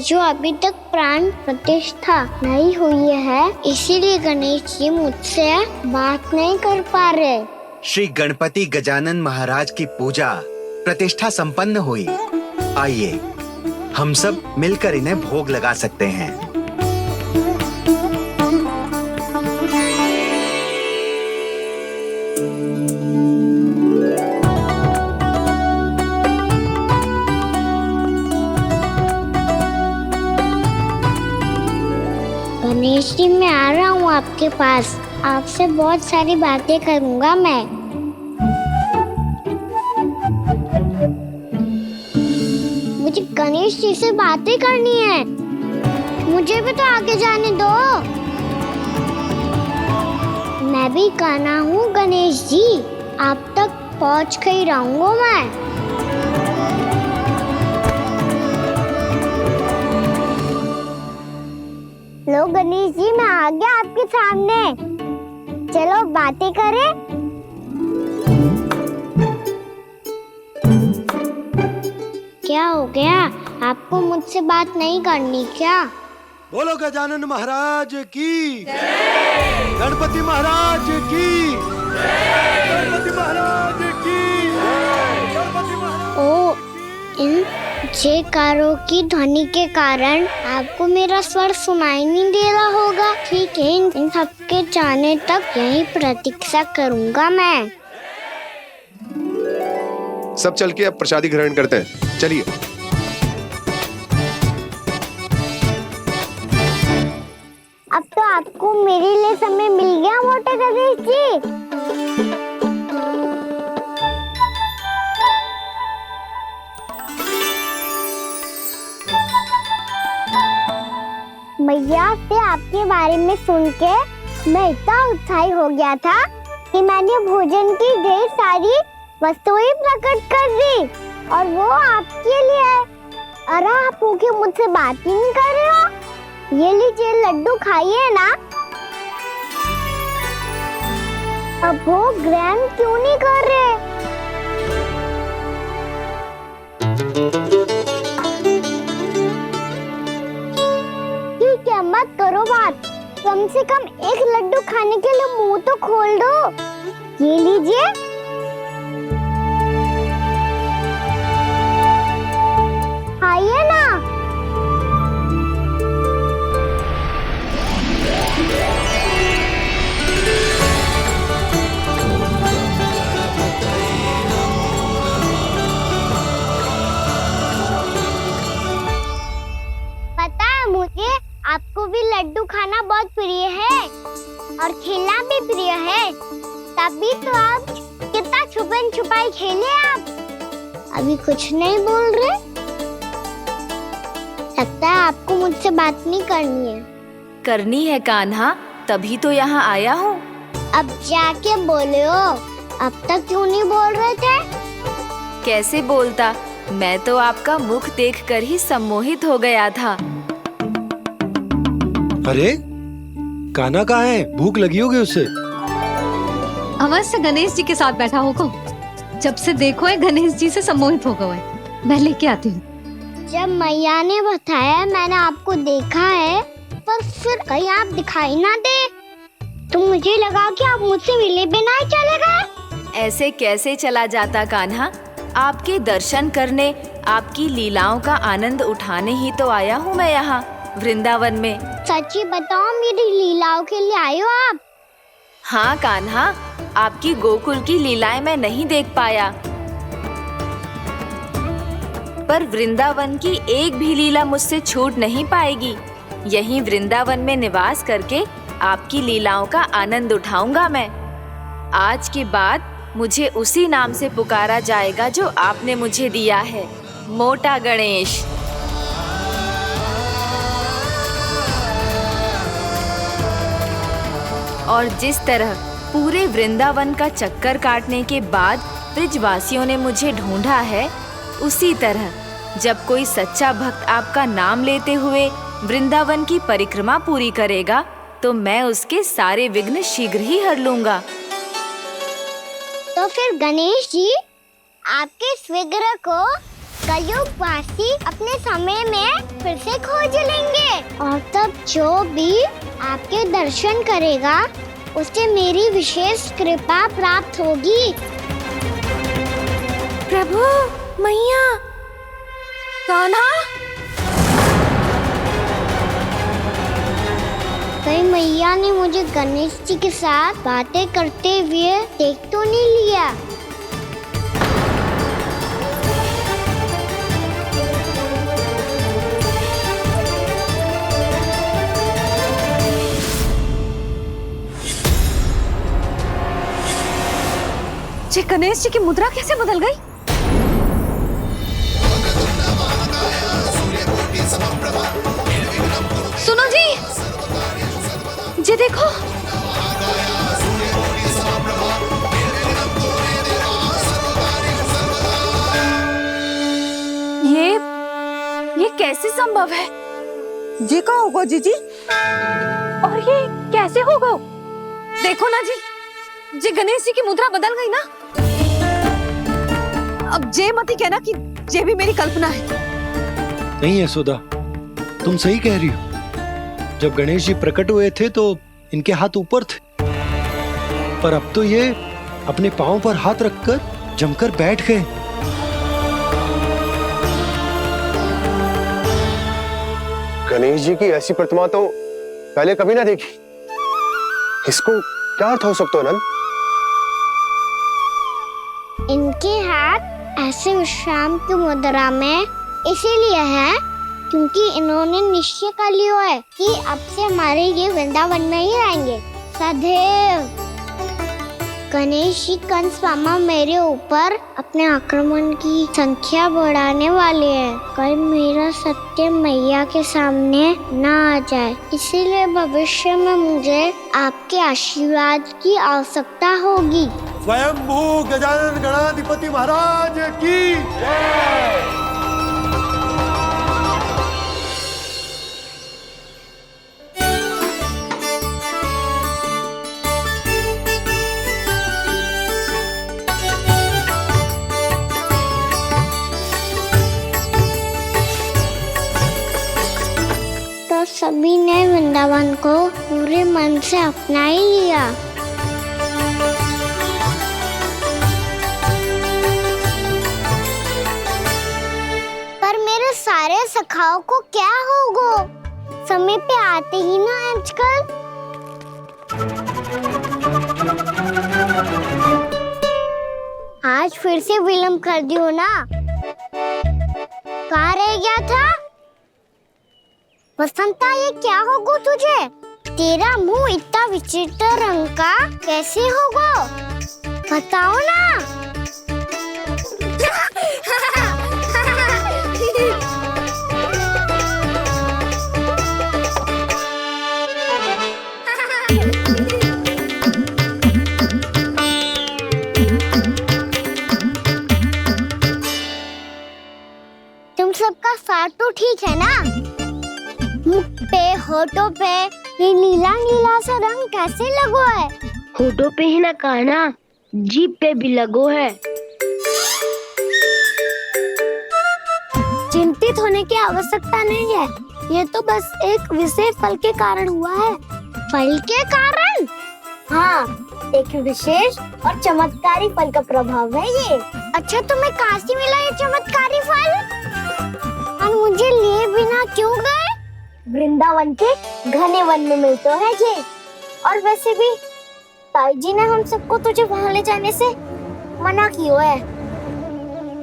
जो अभी तक प्राण प्रतिष्ठा नहीं हुई है, इसीलिए गणेश जी मुझसे बात नहीं कर पा रहे। श्री गणपति गजानन महाराज की पूजा प्रतिष्ठा संपन्न हुई। आइए हम सब मिलकर इन्हें भोग लगा सकते हैं। गणेश जी, मैं आ रहा हूँ आपके पास, आपसे बहुत सारी बातें करूँगा मैं। मुझे गणेश जी से बातें करनी है, मुझे भी तो आगे जाने दो। मैं भी कान्हा हूँ गणेश जी, आप तक पहुँच कर ही रहूँगा मैं। लो गणेश जी, मैं आ गया आपके सामने, चलो बातें करें। क्या हो गया, आपको मुझसे बात नहीं करनी क्या? बोलो गजानन महाराज की जय, गणपति महाराज की जय, गणपति महाराज की जय, गणपति महाराज। ओ, इन जयकारों की ध्वनि के कारण आपको मेरा स्वर सुनाई नहीं दे रहा होगा। ठीक है, इन सबके जाने तक यही प्रतीक्षा करूंगा मैं। सब चल के अब प्रसादी ग्रहण करते हैं, चलिए। अब तो आपको मेरे लिए समय मिल गया मोटे गणेश जी। मैया से आपके बारे में सुन के मैं इतना उत्साही हो गया था कि मैंने भोजन की ढेर सारी वस्तुएं प्रकट कर दी, और वो आपके लिए। अरे आप भूखे मुझसे बात ही नहीं कर रहे हो। ये लीजिए लड्डू, खाइए ना। अब वो ग्रैंड क्यों नहीं कर रहे? ठीक है, मत करो बात। कम से कम एक लड्डू खाने के लिए मुंह तो खोल दो। ये लीजिए। आइए ना। पता है मुझे, आपको भी लड्डू खाना बहुत प्रिय है और खेलना भी प्रिय है। तभी तो आप कितना छुपन छुपाई खेले आप। अभी कुछ नहीं बोल रहे? लगता है आपको मुझसे बात नहीं करनी है। करनी है कान्हा, तभी तो यहाँ आया हूँ। अब जाके बोले हो। अब तक क्यों नहीं बोल रहे थे? कैसे बोलता, मैं तो आपका मुख देखकर ही सम्मोहित हो गया था। अरे कान्हा कहाँ है? भूख लगी होगी उसे। अवश्य गणेश जी के साथ बैठा होगा। जब से देखो है गणेश जी से सम्मोहित हो गए। मैं लेके आती हूँ। जब मैया ने बताया मैंने आपको देखा है, पर फिर कहीं आप दिखाई ना दे, तो मुझे लगा कि आप मुझसे मिले बिना ही चले गए। ऐसे कैसे चला जाता कान्हा? आपके दर्शन करने, आपकी लीलाओं का आनंद उठाने ही तो आया हूँ मैं यहाँ वृंदावन में। सच्ची बताओ, मेरी लीलाओं के लिए आए हो आप? हाँ कान्हा, आपकी गोकुल की लीलाएं मैं नहीं देख पाया, पर वृंदावन की एक भी लीला मुझसे छूट नहीं पाएगी। यहीं वृंदावन में निवास करके आपकी लीलाओं का आनंद उठाऊंगा मैं। आज के बाद मुझे उसी नाम से पुकारा जाएगा जो आपने मुझे दिया है, मोटा गणेश। और जिस तरह पूरे वृंदावन का चक्कर काटने के बाद ब्रजवासियों ने मुझे ढूंढा है, उसी तरह जब कोई सच्चा भक्त आपका नाम लेते हुए वृंदावन की परिक्रमा पूरी करेगा, तो मैं उसके सारे विघ्न शीघ्र ही हर लूंगा। तो फिर गणेश जी, आपके इस विग्रह को कलयुगवासी अपने समय में फिर से खोज लेंगे, और तब जो भी आपके दर्शन करेगा उसे मेरी विशेष कृपा प्राप्त होगी। प्रभु, मैया, कान्हा। कहीं मैया ने मुझे गणेश जी के साथ बातें करते हुए देख तो नहीं लिया? जी, गणेश जी की मुद्रा कैसे बदल गई? सुनो जी, जी देखो। ये कैसे संभव है? जी का होगा जीजी? और ये कैसे होगा? देखो ना जी, जी गणेश जी की मुद्रा बदल गई ना। अब जे मत ही कहना कि जे भी मेरी कल्पना है। नहीं यशोदा, तुम सही कह रही हो। जब गणेश जी प्रकट हुए थे तो इनके हाथ ऊपर थे, पर अब तो ये अपने पांव पर हाथ रखकर जमकर बैठ गए। गणेश जी की ऐसी प्रतिमा तो पहले कभी ना देखी। इसको क्या अर्थ हो सकता है नंद? इनके हाथ ऐसे विश्राम की मुद्रा में इसीलिए है क्योंकि इन्होंने निश्चय कर लिया है कि अब से हमारे ये वृंदावन में ही रहेंगे सदैव। गणेश जी कंस मामा मेरे ऊपर अपने आक्रमण की संख्या बढ़ाने वाले हैं, कहीं मेरा सत्य मैया के सामने ना आ जाए। इसीलिए भविष्य में मुझे आपके आशीर्वाद की आवश्यकता होगी। स्वयंभू गजानन गणाधिपति महाराज की जय। वृंदावन को पूरे मन से अपना ही लिया। पर मेरे सारे सखाओं को क्या होगा? समय पे आते ही ना आजकल। आज फिर से विलम्ब कर दियो ना। कहाँ रह गया था? वसंता, ये क्या होगा तुझे? तेरा मुंह इतना विचित्र रंग का कैसे होगा? बताओ ना। तुम सबका साथ तो ठीक है ना? मुख पे, होठों पे ये नीला नीला सा रंग कैसे लगो है? होठों पे ही ना काना, जीभ पे भी लगो है। चिंतित होने की आवश्यकता नहीं है। ये तो बस एक विशेष फल के कारण हुआ है। फल के कारण? हाँ, एक विशेष और चमत्कारी फल का प्रभाव है ये। अच्छा, तुम्हें कहाँ से मिला ये चमत्कारी फल? और मुझे लिए बिना क्यों गए? वृंदावन के घने वन में मिलते है ये। और वैसे भी ताई जी ने हम सबको तुझे वहाँ ले जाने से मना किया है।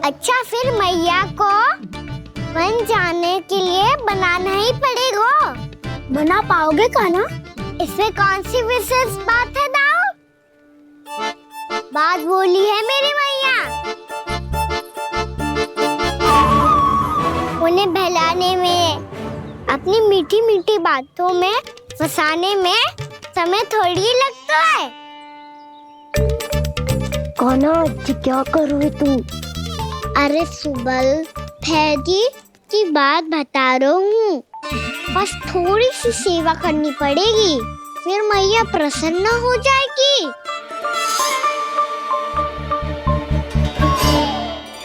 अच्छा, फिर मैया को वन जाने के लिए बनाना ही पड़ेगा। बना पाओगे कान्हा? इसमें कौन सी विशेष बात है दाऊ? बात बोली है मेरी मैया। उन्हें बहलाने में, अपनी मीठी मीठी बातों में फंसाने में समय थोड़ी लगता है। कान्हा, क्या करोगे तुम? अरे सुबल, फैजी की बात बता रहा हूँ। बस थोड़ी सी सेवा करनी पड़ेगी, फिर मैया प्रसन्न हो जाएगी।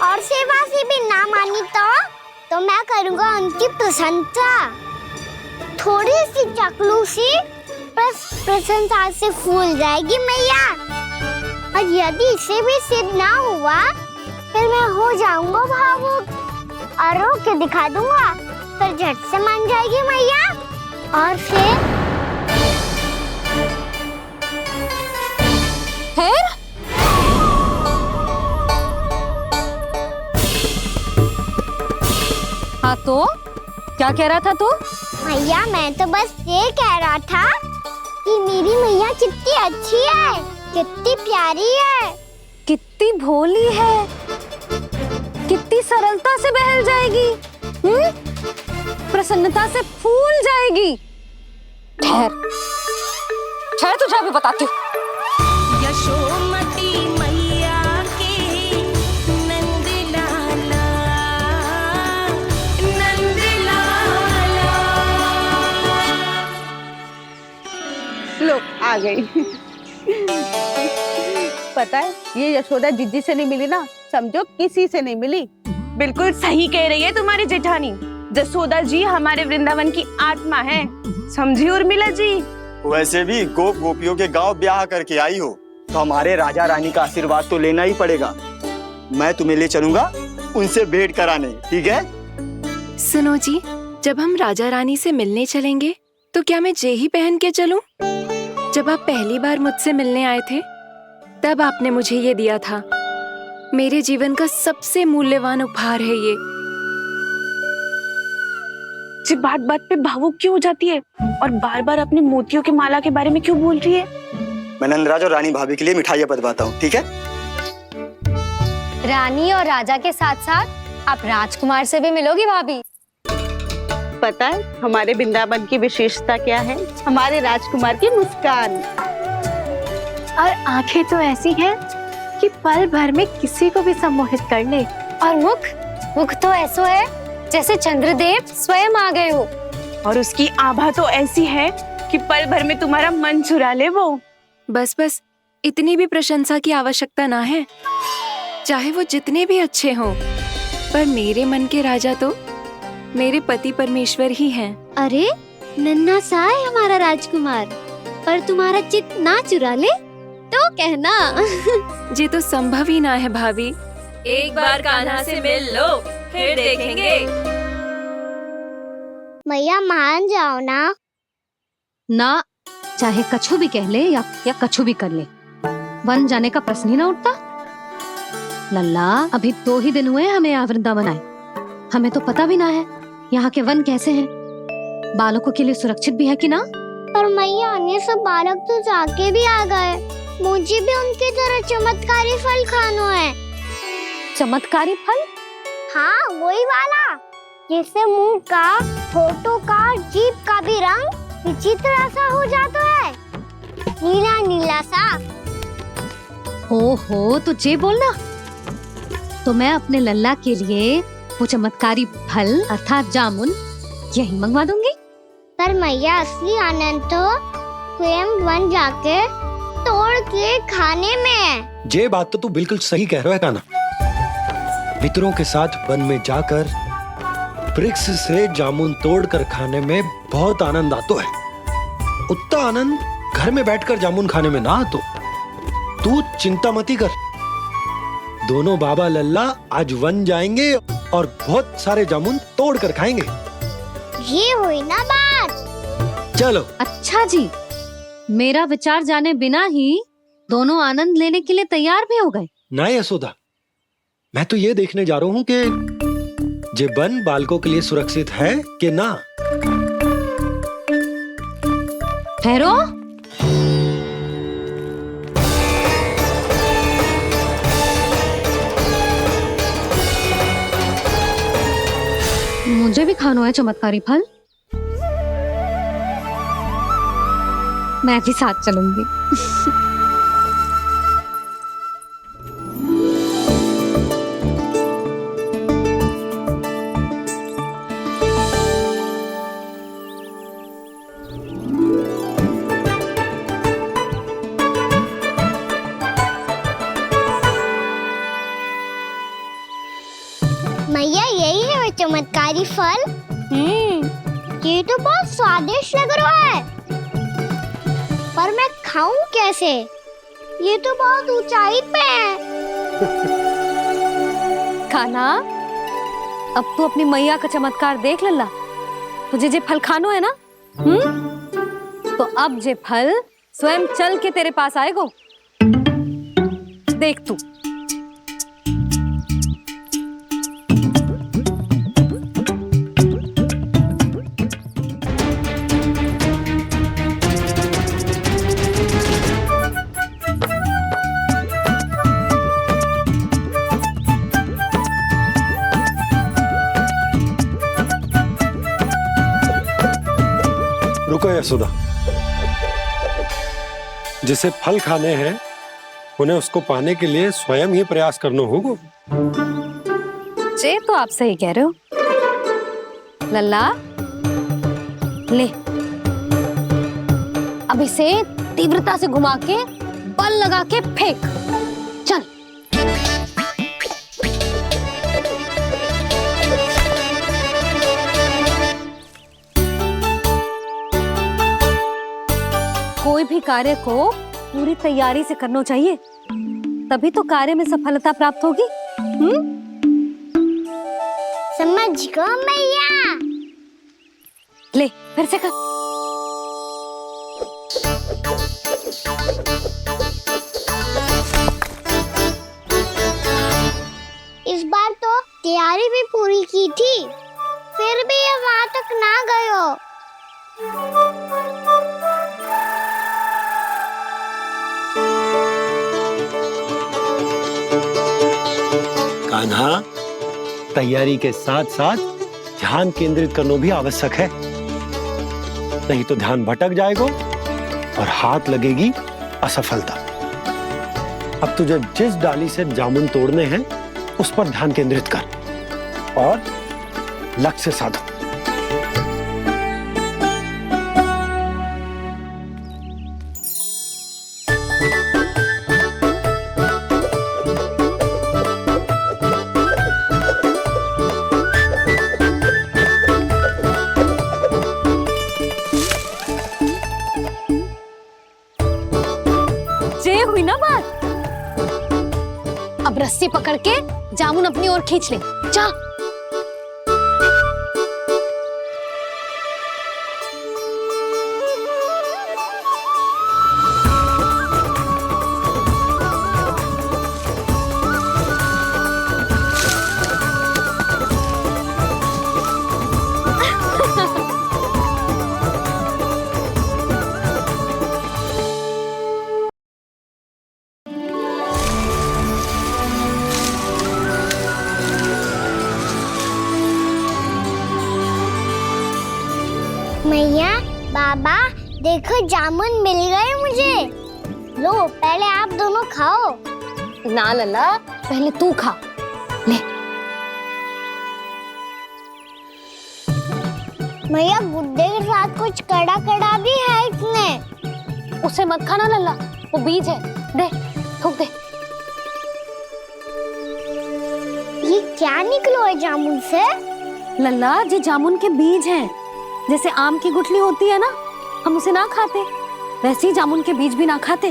और सेवा से भी ना मानी तो मैं करूँगा उनकी प्रशंसा। थोड़ी सी चकलूसी प्रशंसा से फूल जाएगी मैया। और यदि इसे भी सिद्ध ना हुआ, फिर मैं हो जाऊंगा भावुक और रो के दिखा दूंगा। फिर झट से मान जाएगी मैया। और फिर हाँ, तो क्या कह रहा था तू? मैया, मैं तो बस ये कह रहा था कि मेरी मैया कितनी अच्छी है, कितनी प्यारी है, कितनी भोली है, कितनी सरलता से बहल जाएगी, प्रसन्नता से फूल जाएगी। ठहर तुझे अभी बताती हूँ। यशोमती मैया के नंद लाला, नंद लाला। लो, आ गई। पता है, ये यशोदा जिज्जी से नहीं मिली ना, समझो किसी से नहीं मिली। बिल्कुल सही कह रही है तुम्हारी जेठानी। यशोदा जी हमारे वृंदावन की आत्मा है, समझी उर्मिला जी? वैसे भी गोपियों के गांव ब्याह करके आई हो, तो हमारे राजा रानी का आशीर्वाद तो लेना ही पड़ेगा। मैं तुम्हें ले चलूंगा उनसे भेंट कराने, ठीक है? सुनो जी, जब हम राजा रानी से मिलने चलेंगे तो क्या मैं जे ही पहन के चलूं? जब आप पहली बार मुझसे मिलने आए थे, तब आपने मुझे ये दिया था। मेरे जीवन का सबसे मूल्यवान उपहार है ये। जी, बात बात पे भावुक क्यों हो जाती है और बार बार अपनी मोतियों की माला के बारे में क्यों बोल रही है? मैं नंदराज और रानी भाभी के लिए मिठाइयाँ बंटवाता हूँ, ठीक है? रानी और राजा के साथ साथ आप राजकुमार से भी मिलोगी भाभी। पता है हमारे वृंदावन की विशेषता क्या है? हमारे राजकुमार की मुस्कान। और आंखें तो ऐसी हैं कि पल भर में किसी को भी सम्मोहित कर ले। और मुख तो ऐसा है जैसे चंद्रदेव स्वयं आ गए हो। और उसकी आभा तो ऐसी है कि पल भर में तुम्हारा मन चुरा ले वो। बस इतनी भी प्रशंसा की आवश्यकता ना है, चाहे वो जितने भी अच्छे हों, पर मेरे मन के राजा तो मेरे पति परमेश्वर ही हैं। अरे, नन्हा सा है हमारा राजकुमार, पर तुम्हारा चित ना चुरा ले तो कहना। ये तो संभव ही ना है भाभी। एक बार कान्हा से मिल लो, फिर देखेंगे। मैया मान जाओ ना। ना, चाहे कछु भी कह ले या कछु भी कर ले, वन जाने का प्रश्न ही ना उठता। लल्ला, अभी 2 ही दिन हुए हमें यहाँ वृंदावन आए, हमें तो पता भी ना है यहाँ के वन कैसे हैं, बालकों के लिए सुरक्षित भी है कि ना। पर मैया अन्य सब बालक तो जाके भी आ गए, मुझे भी उनकी तरह चमत्कारी फल खाना है। चमत्कारी फल? हाँ, वही वाला जिससे मुंह का, होठों का, जीभ का भी रंग विचित्र सा हो जाता है, नीला नीला सा। ओहो, तो जे बोलना। तो मैं अपने लल्ला के लिए वो चमत्कारी फल अर्थात जामुन यही मंगवा दूंगी। पर मैया असली आनंद तो स्वयं वन जाके तोड़ के खाने में है। ये बात तो तू बिल्कुल सही कह रहा है कान्हा। मित्रों के साथ वन में जाकर वृक्ष से जामुन तोड़कर खाने में बहुत आनंद आता है। उतना आनंद घर में बैठकर जामुन खाने में ना आतो। तू चिंता मती कर, दोनों बाबा लल्ला आज वन जाएंगे और बहुत सारे जामुन तोड़कर खाएंगे। ये हुई ना बात। चलो। अच्छा जी, मेरा विचार जाने बिना ही दोनों आनंद लेने के लिए तैयार भी हो गए। ना यशोदा, मैं तो ये देखने जा रहा हूँ कि ये वन बालकों के लिए सुरक्षित है कि ना। ठहरो। मुझे भी खाना है चमत्कारी फल, मैं भी साथ चलूंगी। मैया यही है वो चमत्कारी फल। ये तो बहुत स्वादिष्ट लग रहा है, पर मैं खाऊं कैसे? ये तो बहुत ऊंचाई पे है। कान्हा, अब तू अपनी मैया का चमत्कार देख लल्ला। तुझे जे फल खानो है ना, तो अब जे फल स्वयं चल के तेरे पास आएगो। देख तू। रुको यशोदा, जिसे फल खाने हैं उन्हें उसको पाने के लिए स्वयं ही प्रयास करना होगा। जे तो आप सही कह रहे हो लल्ला। ले, अब इसे तीव्रता से घुमा के बल लगा के फेंक। चल। कोई भी कार्य को पूरी तैयारी से करना चाहिए, तभी तो कार्य में सफलता प्राप्त होगी। समझ गो मैया। ले, फिर से कर। इस बार तो तैयारी भी पूरी की थी, फिर भी ये वहां तक ना गए हो। कान्हा, तैयारी के साथ साथ ध्यान केंद्रित करना भी आवश्यक है, नहीं तो ध्यान भटक जाएगा और हाथ लगेगी असफलता। अब तुझे जिस डाली से जामुन तोड़ने हैं उस पर ध्यान केंद्रित कर और लक्ष्य साधो। अब रस्सी पकड़ के जामुन अपनी ओर खींच ले। जा। मैया, बाबा, देखो जामुन मिल गए मुझे। लो, पहले आप दोनों खाओ। ना लल्ला, पहले तू खा। ले। मैया, गुड्डे के साथ कुछ कड़ा कड़ा भी है इसमें। उसे मत खाना लल्ला, वो बीज है। दे, थूक दे। ये क्या निकलो है जामुन से? लल्ला, ये जामुन के बीज हैं। जैसे आम की गुठली होती है ना, हम उसे ना खाते, वैसे ही जामुन के बीज भी ना खाते।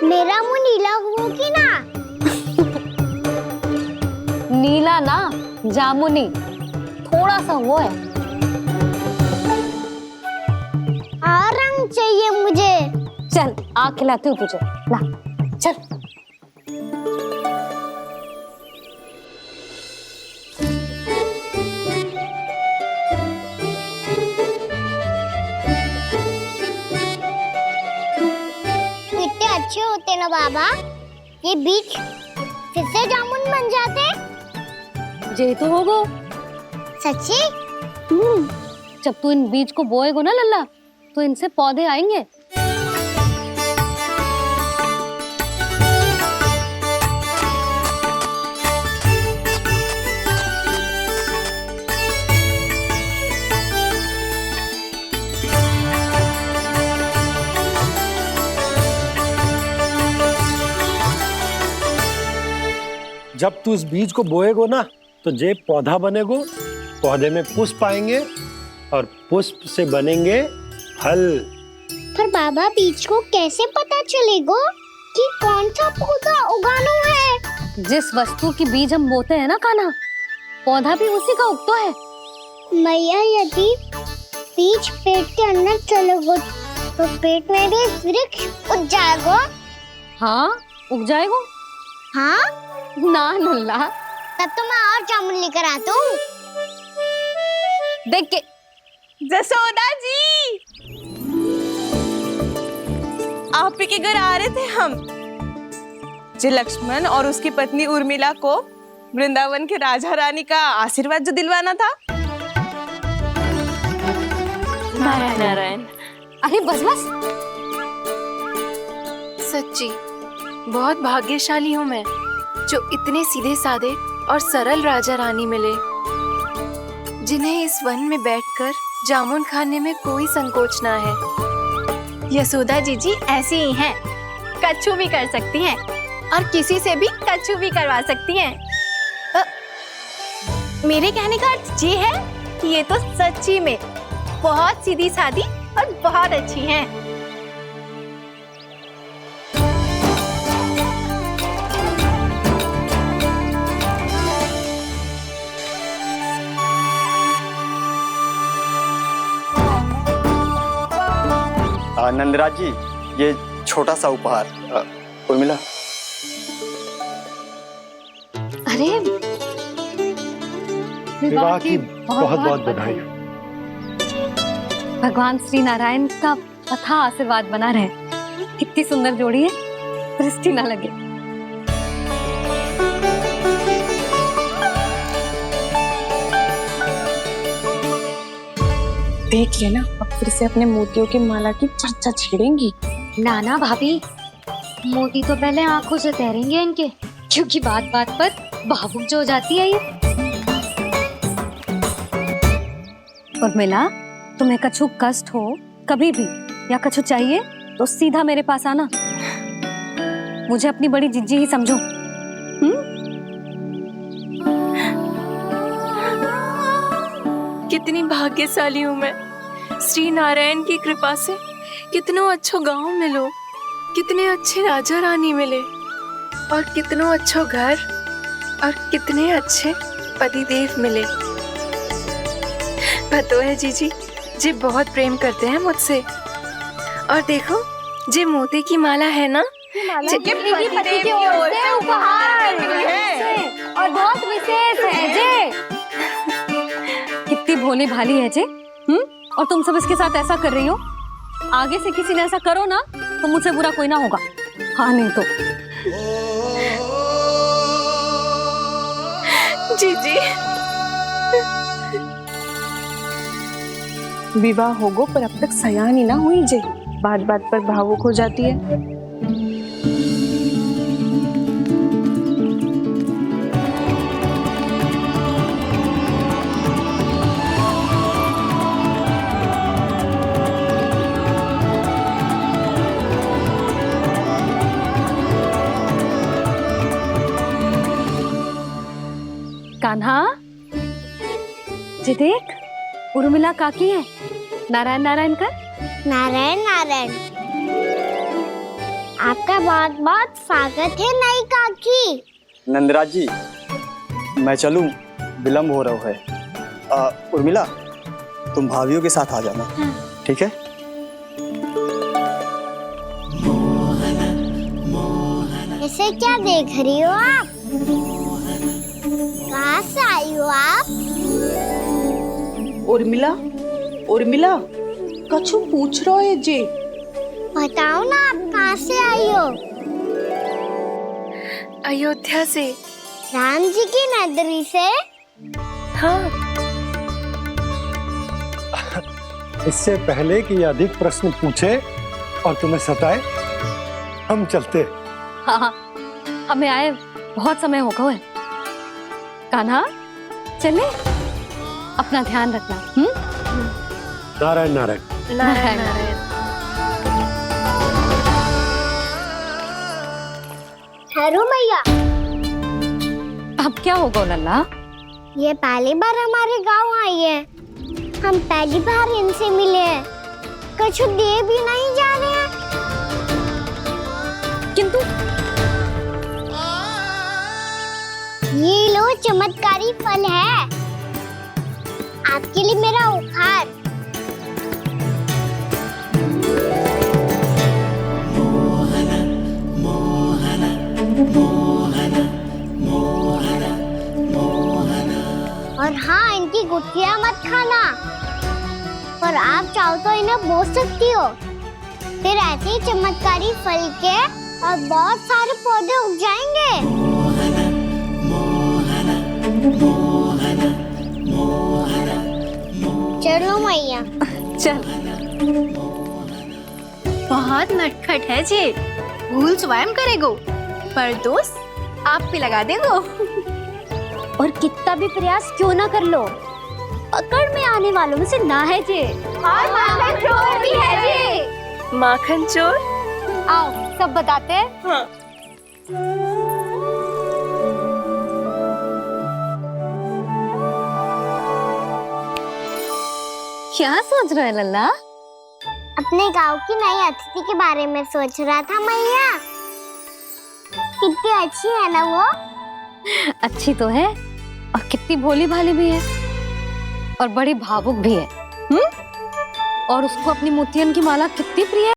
मेरा मुंह नीला हुआ कि ना? नीला ना, जामुनी, थोड़ा सा वो है। और रंग चाहिए मुझे। चल, आ खिलाती हूँ तुझे। ला, चल। अच्छे होते ना बाबा, ये बीज फिर से जामुन बन जाते। जे तो होगो। सच्ची? जब तू इन बीज को बोएगो ना लल्ला, तो इनसे पौधे आएंगे। जब तू इस बीज को बोएगो ना, तो जे पौधा बनेगो, पौधे में पुष्प आएंगे और पुष्प से बनेंगे फल। पर बाबा, बीज को कैसे पता चलेगा कि कौन सा पौधा उगाना है? जिस वस्तु की बीज हम बोते हैं ना कान्हा, पौधा भी उसी का उगता है। मैया, यदि बीज पेट के अंदर चलेगा तो पेट में भी वृक्ष उग जाएगा। हाँ, उग जाएगा। हाँ ना लल्ला, तब तो मैं और जामुन लेकर आता हूँ। देख के। जसोदा जी, आप ही के घर आ रहे थे हम। जो लक्ष्मण और उसकी पत्नी उर्मिला को वृंदावन के राजा रानी का आशीर्वाद जो दिलवाना था। नारायण नारायण। अरे बस बस। सच्ची बहुत भाग्यशाली हूँ मैं, जो इतने सीधे साधे और सरल राजा रानी मिले, जिन्हें इस वन में बैठकर जामुन खाने में कोई संकोच ना है। यशोदा जीजी ऐसी ही हैं, कच्छू भी कर सकती हैं और किसी से भी कच्छू भी करवा सकती हैं। मेरे कहने का अर्थ ये है कि ये तो सच्ची में बहुत सीधी सादी और बहुत अच्छी हैं। नंदराज जी, ये छोटा सा उपहार। उर्मिला। अरे विवाह की बहुत बहुत बधाई। भगवान श्री नारायण का अथाह आशीर्वाद बना रहे। कितनी सुंदर जोड़ी है, दृष्टि ना लगे। देख लेना, अब फिर से अपने मोतियों की माला की चर्चा छेड़ेंगी। नाना भाभी, मोती तो पहले आंखों से तैरेंगे इनके, क्योंकि बात बात पर भावुक जो हो जाती है ये। उर्मिला, तुम्हें कछु कष्ट हो कभी भी या कछु चाहिए तो सीधा मेरे पास आना। मुझे अपनी बड़ी जिज्जी ही समझो। कितनी भाग्यशाली हूँ मैं, श्री नारायण की कृपा से कितनों अच्छो गांव मिलो। कितने अच्छे राजा रानी मिले और कितनो अच्छो घर और कितने अच्छे पतिदेव मिले। पतो है जीजी जी बहुत प्रेम करते हैं मुझसे। और देखो जे मोती की माला है ना, पति की ओर से उपहार और बहुत विशेष है जे। कितनी भोली भाली है जे। और तुम सब इसके साथ ऐसा कर रही हो। आगे से किसी ने ऐसा करो ना तो मुझसे बुरा कोई ना होगा। हाँ नहीं तो जीजी विवाह होगो पर अब तक सयान ही ना हुई जे, बात बात पर भावुक हो जाती है। कान्हा जी देख, उर्मिला काकी है। नारायण नारायण कर। नारायण नारायण। आपका बहुत बहुत स्वागत है नई काकी। नंदराज जी मैं चलूं, विलम्ब हो रहा है। उर्मिला तुम भाभियों के साथ आ जाना। ठीक है। इसे क्या देख रही हो आप? कहाँ से आई हो आप? उर्मिला उर्मिला कछु पूछ रहे है जी। बताओ ना आप कहाँ से आई हो? अयोध्या से। राम जी की नगरी से? हाँ। इससे पहले कि ये अधिक प्रश्न पूछे और तुम्हें सताए, हम चलते। हाँ, हमें आए बहुत समय हो गया है। कान्हा चले, अपना ध्यान रखना। नारायण नारायण। नारायण नारायण। ठहरो मैया। अब क्या होगा लल्ला? ये पहली बार हमारे गांव आई है। हम पहली बार इनसे मिले हैं। कछु दे भी नहीं जा रहे हैं। किंतु ये लो चमत्कारी फल है, आपके लिए मेरा उपहार। और हाँ, इनकी गुठलियां मत खाना। पर आप चाहो तो इन्हें बो सकती हो। फिर ऐसे ही चमत्कारी फल के और बहुत सारे पौधे उग जाएंगे। चलो मैया। चल। बहुत नटखट है जी। भूल स्वयं करेगो पर दोस्त आप पे लगा देगो। और कितना भी प्रयास क्यों ना कर लो, पकड़ में आने वालों में से ना है जी। और माखन चोर भी है जी। माखन चोर? आओ सब बताते हैं। हाँ। क्या सोच रहे हैं लल्ला? अपने गांव की नई अतिथि के बारे में सोच रहा था मैया। कितनी अच्छी है ना वो? अच्छी तो है और कितनी भोली भाली भी है और बड़ी भावुक भी है। और उसको अपनी मोतियन की माला कितनी प्रिय है।